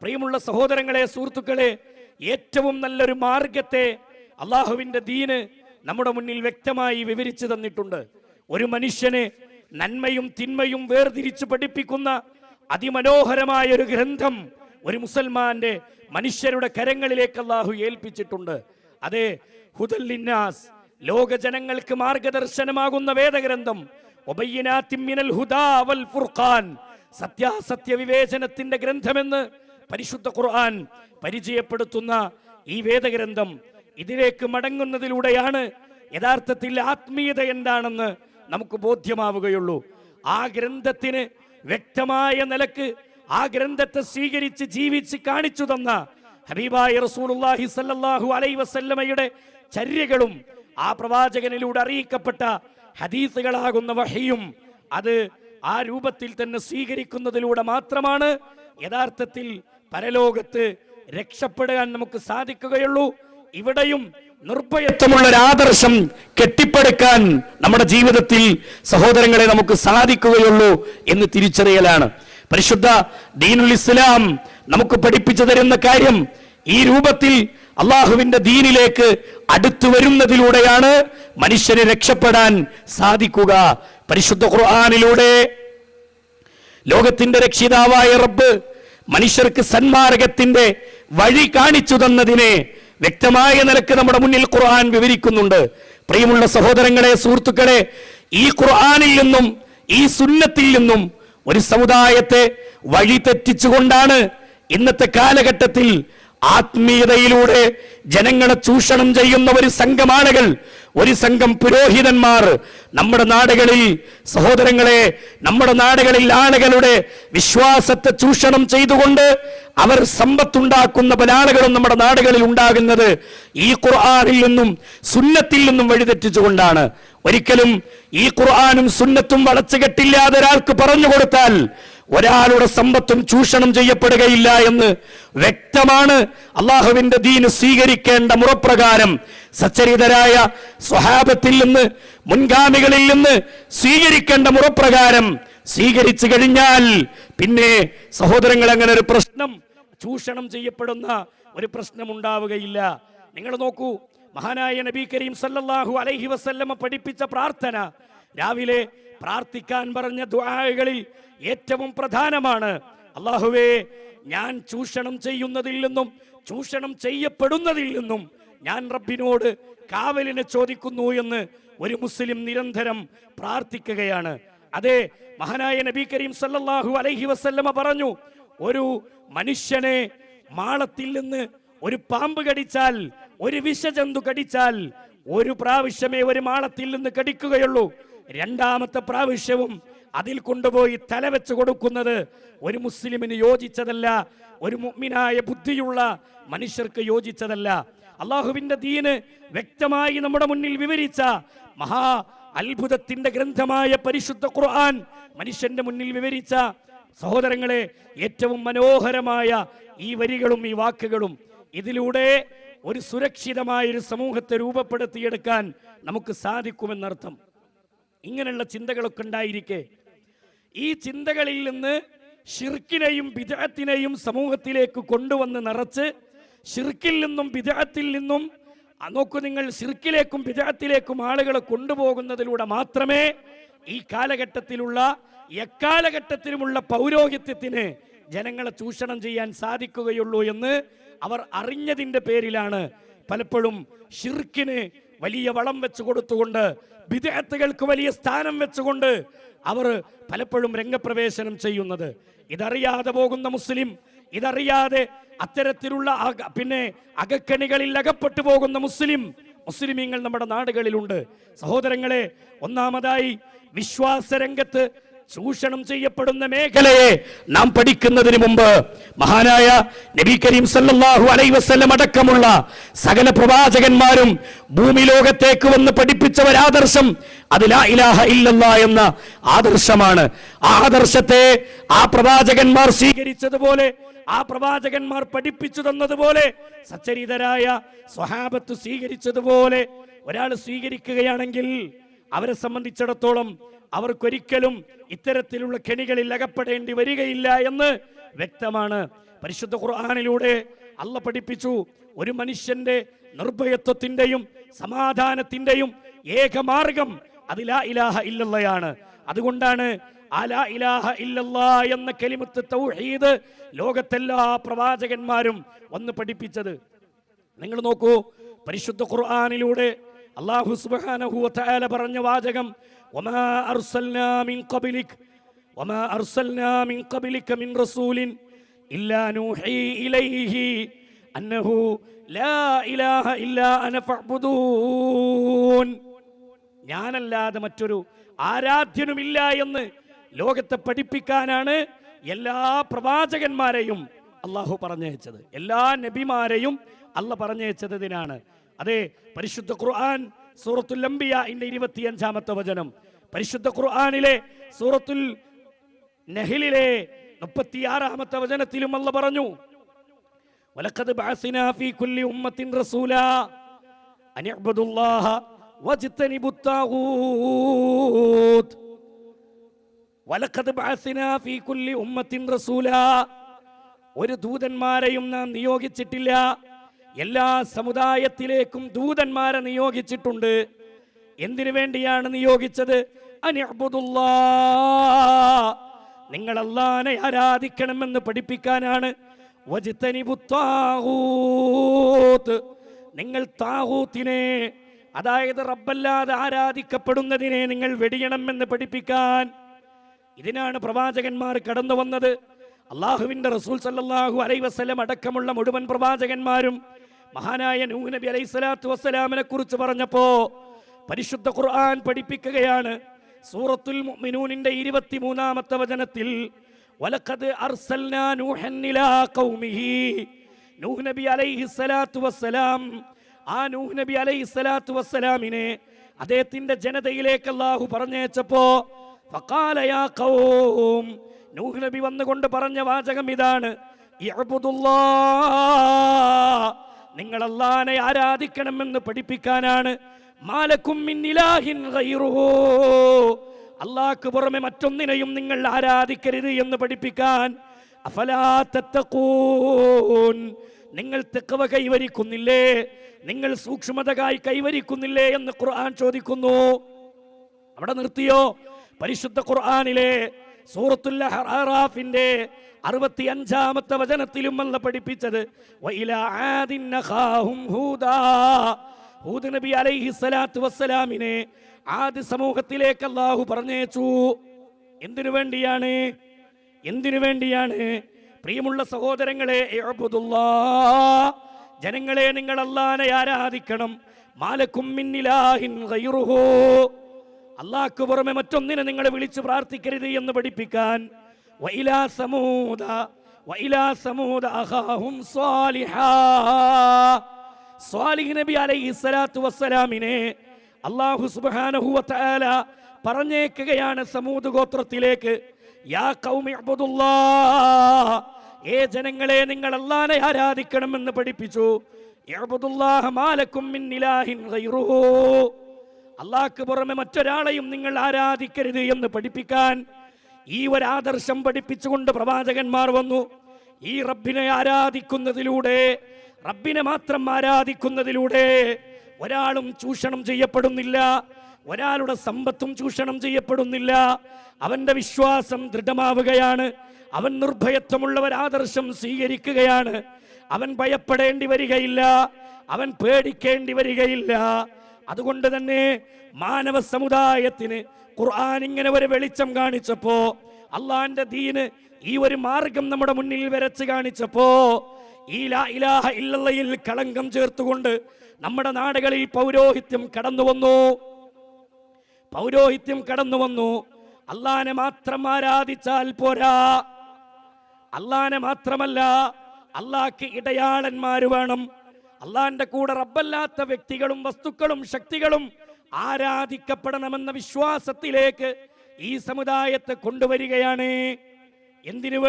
പ്രിയമുള്ള സഹോദരങ്ങളെ, സുഹൃത്തുക്കളെ, ഏറ്റവും നല്ലൊരു മാർഗത്തെ അള്ളാഹുവിന്റെ ദീന് നമ്മുടെ മുന്നിൽ വ്യക്തമായി വിവരിച്ചു തന്നിട്ടുണ്ട്. ഒരു മനുഷ്യനെ നന്മയും തിന്മയും വേർതിരിച്ചു പഠിപ്പിക്കുന്ന അതിമനോഹരമായ ഒരു ഗ്രന്ഥം ഒരു മുസൽമാന്റെ മനുഷ്യരുടെ കരങ്ങളിലേക്ക് അള്ളാഹു ഏൽപ്പിച്ചിട്ടുണ്ട്. അതെ, ഹുദൽ ലിന്നാസ്, ലോക ജനങ്ങൾക്ക് മാർഗദർശനമാകുന്ന വേദഗ്രന്ഥം, വബയ്യിനാത്തിൻ മിനൽ ഹുദാ വൽ ഫുർഖാൻ, സത്യാസത്യ വിവേചനത്തിന്റെ ഗ്രന്ഥമെന്ന് പരിശുദ്ധ ഖുർആൻ പരിചയപ്പെടുത്തുന്ന ഈ വേദഗ്രന്ഥം, ഇതിലേക്ക് മടങ്ങുന്നതിലൂടെയാണ് യഥാർത്ഥത്തിൽ ആത്മീയത എന്താണെന്ന് നമുക്ക് ബോധ്യമാവുകയുള്ളൂ. ആ ഗ്രന്ഥത്തിന് വ്യക്തമായ നിലക്ക് ആ ഗ്രന്ഥത്തെ സ്വീകരിച്ച് ജീവിച്ച് കാണിച്ചു തന്ന ഹബീബായ റസൂലുള്ളാഹി സ്വല്ലല്ലാഹു അലൈഹി വസല്ലമയുടെ ചര്യകളും ആ പ്രവാചകനിലൂടെ അറിയിക്കപ്പെട്ട ഹദീസുകളാകുന്ന വഹിയും അത് ആ രൂപത്തിൽ തന്നെ സ്വീകരിക്കുന്നതിലൂടെ മാത്രമാണ് യഥാർത്ഥത്തിൽ പരലോകത്ത് രക്ഷപ്പെടാൻ നമുക്ക് സാധിക്കുകയുള്ളൂ. ഇവിടെയും നിർഭയത്വമുള്ള ഒരു ആദർശം കെട്ടിപ്പടുക്കാൻ നമ്മുടെ ജീവിതത്തിൽ സഹോദരങ്ങളെ നമുക്ക് സാധിക്കുകയുള്ളൂ എന്ന് തിരിച്ചറിയലാണ്. പരിശുദ്ധ ദീനുൽ ഇസ്ലാം നമുക്ക് പഠിപ്പിച്ചു തരുന്ന കാര്യം, ഈ രൂപത്തിൽ അള്ളാഹുവിന്റെ ദീനിലേക്ക് അടുത്തു വരുന്നതിലൂടെയാണ് മനുഷ്യന് രക്ഷപ്പെടാൻ സാധിക്കുക. പരിശുദ്ധ ഖുർആനിലൂടെ ലോകത്തിന്റെ രക്ഷിതാവായ റബ്ബ് മനുഷ്യർക്ക് സന്മാർഗത്തിന്റെ വഴി കാണിച്ചു തന്നതിനെ വ്യക്തമായ നിലക്ക് നമ്മുടെ മുന്നിൽ ഖുർആൻ വിവരിക്കുന്നുണ്ട്. പ്രിയമുള്ള സഹോദരങ്ങളെ, സുഹൃത്തുക്കളെ, ഈ ഖുർആനിൽ നിന്നും ഈ സുന്നത്തിൽ നിന്നും ഒരു സമുദായത്തെ വഴി തെറ്റിച്ചുകൊണ്ടാണ് ഇന്നത്തെ കാലഘട്ടത്തിൽ ആത്മീയതയിലൂടെ ജനങ്ങളെ ചൂഷണം ചെയ്യുന്ന ഒരു സംഘം ആളുകൾ, ഒരു സംഘം പുരോഹിതന്മാർ നമ്മുടെ നാടുകളിൽ, സഹോദരങ്ങളെ, നമ്മുടെ നാടുകളിൽ ആളുകളുടെ വിശ്വാസത്തെ ചൂഷണം ചെയ്തുകൊണ്ട് അവർ സമ്പത്തുണ്ടാക്കുന്ന പല ആളുകളും നമ്മുടെ നാടുകളിൽ ഉണ്ടാകുന്നത് ഈ ഖുർആനിൽ നിന്നും സുന്നത്തിൽ നിന്നും വഴിതെറ്റിച്ചുകൊണ്ടാണ്. ഒരിക്കലും ഈ ഖുർആനും സുന്നത്തും വളച്ചുകെട്ടില്ലാതെ ഒരാൾക്ക് പറഞ്ഞു കൊടുത്താൽ ഒരാളുടെ സമ്പത്തും ചൂഷണം ചെയ്യപ്പെടുകയില്ല എന്ന് വ്യക്തമാണ്. അള്ളാഹുവിന്റെ ദീന് സ്വീകരിക്കേണ്ട മുറപ്രകാരം സച്ചരിതരായ സ്വഹാബത്തിൽ നിന്ന്, മുൻഗാമികളിൽ നിന്ന് സ്വീകരിക്കേണ്ട മുറപ്രകാരം സ്വീകരിച്ചു കഴിഞ്ഞാൽ പിന്നെ സഹോദരങ്ങൾ അങ്ങനെ ഒരു പ്രശ്നം, ചൂഷണം ചെയ്യപ്പെടുന്ന ഒരു പ്രശ്നം ഉണ്ടാവുകയില്ല. നിങ്ങൾ നോക്കൂ, മഹാനായ നബി കരീം സല്ലല്ലാഹു അലൈഹി വസല്ലമ പഠിപ്പിച്ച പ്രാർത്ഥന, രാവിലെ പ്രാർത്ഥിക്കാൻ പറഞ്ഞ ദുആകളിൽ ഏറ്റവും പ്രധാനമാണ്, അല്ലാഹുവേ, ഞാൻ ചൂഷണം ചെയ്യുന്നതിൽ നിന്നും ചൂഷണം ചെയ്യപ്പെടുന്നതിൽ നിന്നും ഞാൻ റബ്ബിനോട് കാവലിനെ ചോദിക്കുന്നു എന്ന് ഒരു മുസ്ലിം നിരന്തരം പ്രാർത്ഥിക്കുകയാണ്. അതെ, മഹാനായ നബി കരീം സല്ലല്ലാഹു അലൈഹി വസല്ലമ പറഞ്ഞു, ഒരു മനുഷ്യനെ മാളത്തിൽ നിന്ന് ഒരു പാമ്പ് കടിച്ചാൽ, ഒരു വിഷജന്തു കടിച്ചാൽ, ഒരു പ്രാവശ്യമേ ഒരു മാളത്തിൽ നിന്ന് കടിക്കുകയുള്ളൂ. രണ്ടാമത്തെ പ്രാവശ്യവും അതിൽ കൊണ്ടുപോയി തലവെച്ച് കൊടുക്കുന്നത് ഒരു മുസ്ലിമിന് യോജിച്ചതല്ല, ഒരു മുഅ്മിനായ ബുദ്ധിയുള്ള മനുഷ്യർക്ക് യോജിച്ചതല്ല. അള്ളാഹുവിന്റെ ദീന് വ്യക്തമായി നമ്മുടെ മുന്നിൽ വിവരിച്ച മഹാ അത്ഭുതത്തിന്റെ ഗ്രന്ഥമായ പരിശുദ്ധ ഖുർആൻ മനുഷ്യന്റെ മുന്നിൽ വിവരിച്ച, സഹോദരങ്ങളെ, ഏറ്റവും മനോഹരമായ ഈ വരികളും ഈ വാക്കുകളും, ഇതിലൂടെ ഒരു സുരക്ഷിതമായൊരു സമൂഹത്തെ രൂപപ്പെടുത്തിയെടുക്കാൻ നമുക്ക് സാധിക്കുമെന്നർത്ഥം. ഇങ്ങനെയുള്ള ചിന്തകളൊക്കെ ഉണ്ടായിരിക്കെ ഈ ചിന്തകളിൽ നിന്ന് ശിർക്കിനെയും ബിദ്അത്തിനെയും സമൂഹത്തിലേക്ക് കൊണ്ടുവന്ന് നിറച്ച്, ശിർക്കിൽ നിന്നും ബിദ്അത്തിൽ നിന്നും, നോക്കൂ നിങ്ങൾ, ശിർക്കിലേക്കും ബിദ്അത്തിലേക്കും ആളുകളെ കൊണ്ടുപോകുന്നതിലൂടെ മാത്രമേ ഈ കാലഘട്ടത്തിലുള്ള എക്കാലഘട്ടത്തിലുമുള്ള പൗരോഹിത്യത്തിന് ജനങ്ങളെ ചൂഷണം ചെയ്യാൻ സാധിക്കുകയുള്ളൂ എന്ന് അവർ അറിഞ്ഞതിൻ്റെ പേരിലാണ് പലപ്പോഴും ശിർക്കിന് വലിയ വളം വെച്ചു കൊടുത്തുകൊണ്ട്, ബിദ്അത്തുകൾക്ക് വലിയ സ്ഥാനം വെച്ചുകൊണ്ട് അവർ പലപ്പോഴും രംഗപ്രവേശനം ചെയ്യുന്നത്. ഇതറിയാതെ പോകുന്ന മുസ്ലിം, ഇതറിയാതെ അത്തരത്തിലുള്ള അകക്കണികളിൽ അകപ്പെട്ടു പോകുന്ന മുസ്ലിമീങ്ങൾ നമ്മുടെ നാടുകളിലുണ്ട്. സഹോദരങ്ങളെ, ഒന്നാമതായി വിശ്വാസരംഗത്ത് ചൂഷണം ചെയ്യപ്പെടുന്ന മേഖലയെ നാം പഠിക്കുന്നതിന് മുമ്പ് മഹാനായ നബി കരീം സല്ലല്ലാഹു അലൈഹി വസല്ലം അടക്കമുള്ള സകല പ്രവാചകന്മാരും ഭൂമി ലോകത്തേക്ക് വന്ന് പഠിപ്പിച്ച ഒരു ആദർശം, അത് ലാ ഇലാഹ ഇല്ലല്ലാഹ് എന്ന ആദർശമാണ്. ആ ആദർശത്തെ ആ പ്രവാചകന്മാർ സ്വീകരിച്ചതുപോലെ, ആ പ്രവാചകന്മാർ പഠിപ്പിച്ചു തന്നതുപോലെ, സച്ചരിതരായ സ്വഹാബത്ത് സ്വീകരിച്ചതുപോലെ ഒരാൾ സ്വീകരിക്കുകയാണെങ്കിൽ അവരെ സംബന്ധിച്ചിടത്തോളം അവർക്കൊരിക്കലും ഇത്തരത്തിലുള്ള കെണികളിൽ അകപ്പെടേണ്ടി വരികയില്ല എന്ന് വ്യക്തമാണ്. പരിശുദ്ധ ഖുർആനിലൂടെ അല്ലാഹ് പഠിപ്പിച്ചു, ഒരു മനുഷ്യന്റെ നിർഭയത്വത്തിന്റെയും സമാധാനത്തിന്റെയും ഏകമാർഗം അത് ലാ ഇലാഹ ഇല്ലല്ലാഹയാണ്. അതുകൊണ്ടാണ് ആ ലാ ഇലാഹ ഇല്ലല്ലാഹ് എന്ന കലിമത്ത് തൗഹീദ് ലോകത്തെല്ലാ പ്രവാചകന്മാരും വന്ന് പഠിപ്പിച്ചത്. നിങ്ങൾ നോക്കൂ, പരിശുദ്ധ ഖുർആനിലൂടെ അല്ലാഹു സുബ്ഹാനഹു വ തആല പറഞ്ഞ വാചകം, വമാ അർസൽനാ മിൻ ഖബലിക മിൻ റസൂലിൻ ഇല്ലാ നൂഹി ഇലൈഹി അന്നഹു ലാ ഇലാഹ ഇല്ലാ അന ഫഅ്ബുദൂൻ. ഞാനല്ലാതെ മറ്റൊരു ആരാധ്യനുമില്ല എന്ന് ലോകത്തെ പഠിപ്പിക്കാനാണ് എല്ലാ പ്രവാചകന്മാരെയും അള്ളാഹു പറഞ്ഞയച്ചത്. എല്ലാ നബിമാരെയും അള്ളാഹ് പറഞ്ഞയച്ചത് ഇതിനാണ്. അതെ, പരിശുദ്ധ ഖുർആൻ സൂറത്തുൽ അംബിയാഇന്റെ 25-ാമത്തെ വചനം, പരിശുദ്ധ ഖുർആനിലെ സൂറത്തുൽ നഹ്ലിലെ 36-ാമത്തെ വചനത്തിലും അള്ളാഹ് പറഞ്ഞു, വലഖദ് ബഅസ്നാ ഫീ കുല്ലി ഉമ്മത്തിൻ റസൂലാ അൻ ഇഅ്ബുദുല്ലാഹ വജ്തനിബുത് താഗൂത്ത്. വലഖദ് ബഅസ്നാ ഫീ കുല്ലി ഉമ്മത്തിൻ റസൂലാ, ഒരു ദൂതന്മാരെയും നാം നിയോഗിച്ചിട്ടില്ല, എല്ലാ സമുദായത്തിലേക്കും ദൂതന്മാരെ നിയോഗിച്ചിട്ടുണ്ട്. എന്തിനു വേണ്ടിയാണ് നിയോഗിച്ചത്? അൻ ഇഅ്ബുദുല്ലാഹ്, നിങ്ങൾ അല്ലാഹനെ ആരാധിക്കണമെന്ന് പഠിപ്പിക്കാനാണ്. വജ്തനിബുത് താഗൂത്ത്, നിങ്ങൾ താഗൂത്തിനെ, അതായത് റബ്ബല്ലാതെ ആരാധിക്കപ്പെടുന്നതിനെ നിങ്ങൾ വെടിയണമെന്ന് പഠിപ്പിക്കാൻ. ഇതിനാണ് പ്രവാചകന്മാർ കടന്നു വന്നത്. അള്ളാഹുവിന്റെ റസൂൽ സല്ലല്ലാഹു അലൈഹി വസല്ലം അടക്കമുള്ള മുഴുവൻ പ്രവാചകന്മാരും മഹാനായ നൂഹ് നബി അലൈഹി സ്വലാത്തു വസ്സലാമിനെ കുറിച്ച് പറഞ്ഞപ്പോ പരിശുദ്ധ ഖുർആൻ പഠിപ്പിക്കുകയാണ്. സൂറത്തുൽ മുഅ്മിനൂനിന്റെ 23-ാമത്തെ വചനത്തിൽ, വലഖദ് അർസൽനാ നൂഹൻ ഇലാ ഖൗമിഹി, നൂഹ് നബി അലൈഹി സ്വലാത്തു വസ്സലാം, ആ നൂഹ് നബി അലൈഹി സ്വലാത്തു വസ്സലാമിനെ അദ്ദേഹത്തിന്റെ ജനതയിലേക്ക് അല്ലാഹു പറഞ്ഞയച്ചപ്പോ ഫഖാല യാ ഖൗം, നൂഹ് നബി വന്നുകൊണ്ട് പറഞ്ഞ വാചകം ഇതാണ്, ഇഅ്ബുദുല്ലാഹ്, നിങ്ങൾ അല്ലാഹനെ ആരാധിക്കണമെന്ന് പഠിപ്പിക്കാനാണ്. മാലക്കും മിൻ ഇലാഹിൻ ഗൈറുഹു, അല്ലാഹ്ക്ക് പുറമെ മറ്റൊന്നിനെയും നിങ്ങൾ ആരാധിക്കരുത് എന്ന് പഠിപ്പിക്കാൻ. അഫലാ തത്തഖൂൻ, നിങ്ങൾ തഖ്വ കൈവരിക്കുന്നില്ലേ, നിങ്ങൾ സൂക്ഷ്മത കൈവരിക്കുന്നില്ലേ എന്ന് ഖുർആൻ ചോദിക്കുന്നു. അവിടെ നിർത്തിയോ? പരിശുദ്ധ ഖുർആനിലെ സൂറത്തുൽ അറാഫിന്റെ 65-ാമത്തെ വചനത്തിലും അല്ലാഹ് പഠിപ്പിച്ചത്, വഇലാ ആദിൻ നഖാഹും ഹൂദാ, ഹൂദ് നബി അലൈഹി സ്വലാത്തു വസ്സലാമിനെ ആദ് സമൂഹത്തിലേക്ക് അല്ലാഹു പറഞ്ഞയച്ചു. എന്തിനു വേണ്ടിയാണ്? എന്തിനു വേണ്ടിയാണ്? പ്രിയമുള്ള സഹോദരങ്ങളെ, ഇഅ്ബുദുല്ലാഹ്, ജനങ്ങളെ നിങ്ങൾ അല്ലാഹനെ ആരാധിക്കണം. മാലക്കും മിൻ ഇലാഹിൻ ഗൈറുഹു, അല്ലാഹ്ക്ക് പുറമെ മറ്റൊന്നിനെ നിങ്ങൾ വിളിച്ചു പ്രാർത്ഥിക്കരുത് എന്ന് പഠിപ്പിക്കാൻ. വഇലാ സമൂദ അഖാഹും സ്വാലിഹാ, സ്വാലിഹ് നബി അലൈഹി സ്വലാത്തു വസ്സലാമിനെ അല്ലാഹു സുബ്ഹാനഹു വ തആല പറഞ്ഞേക്കുകയാണ് സമൂദ് ഗോത്രത്തിലേക്ക്. യാ ഖൗമി ഇഅ്ബുദുല്ലാഹ്, ഏ ജനങ്ങളെ നിങ്ങൾ അല്ലാഹനെ ആരാധിക്കണമെന്ന് പഠിപ്പിച്ചു. ഇഅ്ബുദുല്ലാഹ മാലക്കും മിൻ ഇലാഹിൻ ഗൈറുഹു, അല്ലാഹ്ക്ക് പുറമെ മറ്റൊരാളെയും നിങ്ങൾ ആരാധിക്കരുത് എന്ന് പഠിപ്പിക്കാൻ ഈ ഒരു ആദർശം പഠിപ്പിച്ചുകൊണ്ട് പ്രവാചകന്മാർ വന്നു. ഈ റബ്ബിനെ ആരാധിക്കുന്നതിലൂടെ, റബ്ബിനെ മാത്രം ആരാധിക്കുന്നതിലൂടെ ഒരാളും ചൂഷണം ചെയ്യപ്പെടുന്നില്ല, ഒരാളുടെ സമ്പത്തും ചൂഷണം ചെയ്യപ്പെടുന്നില്ല. അവന്റെ വിശ്വാസം ദൃഢമാവുകയാണ്, അവൻ നിർഭയത്വമുള്ള ഒരു ആദർശം സ്വീകരിക്കുകയാണ്. അവൻ ഭയപ്പെടേണ്ടി വരികയില്ല, അവൻ പേടിക്കേണ്ടി വരികയില്ല. അതുകൊണ്ട് തന്നെ മാനവ സമുദായത്തിന് ഖുർആൻ ഇങ്ങനെ ഒരു വെളിച്ചം കാണിച്ചപ്പോ, അള്ളാന്റെ ദീന് ഈ ഒരു മാർഗം നമ്മുടെ മുന്നിൽ വരച്ച് കാണിച്ചപ്പോ, ഈ ലാ ഇലാഹ ഇല്ലല്ലയിൽ കളങ്കം ചേർത്തുകൊണ്ട് നമ്മുടെ നാടുകളിൽ പൗരോഹിത്യം കടന്നു വന്നു. അള്ളാനെ മാത്രം ആരാധിച്ചാൽ പോരാ. അള്ളാനെ മാത്രമല്ല, അള്ളാഹ്ക്ക് ഇടയാളന്മാര് വേണം. അള്ളാന്റെ കൂടെ റബ്ബല്ലാത്ത വ്യക്തികളും വസ്തുക്കളും ശക്തികളും ആരാധിക്കപ്പെടണമെന്ന വിശ്വാസത്തിലേക്ക് ഈ സമുദായത്തെ കൊണ്ടുവരികയാണ്. എന്തിനു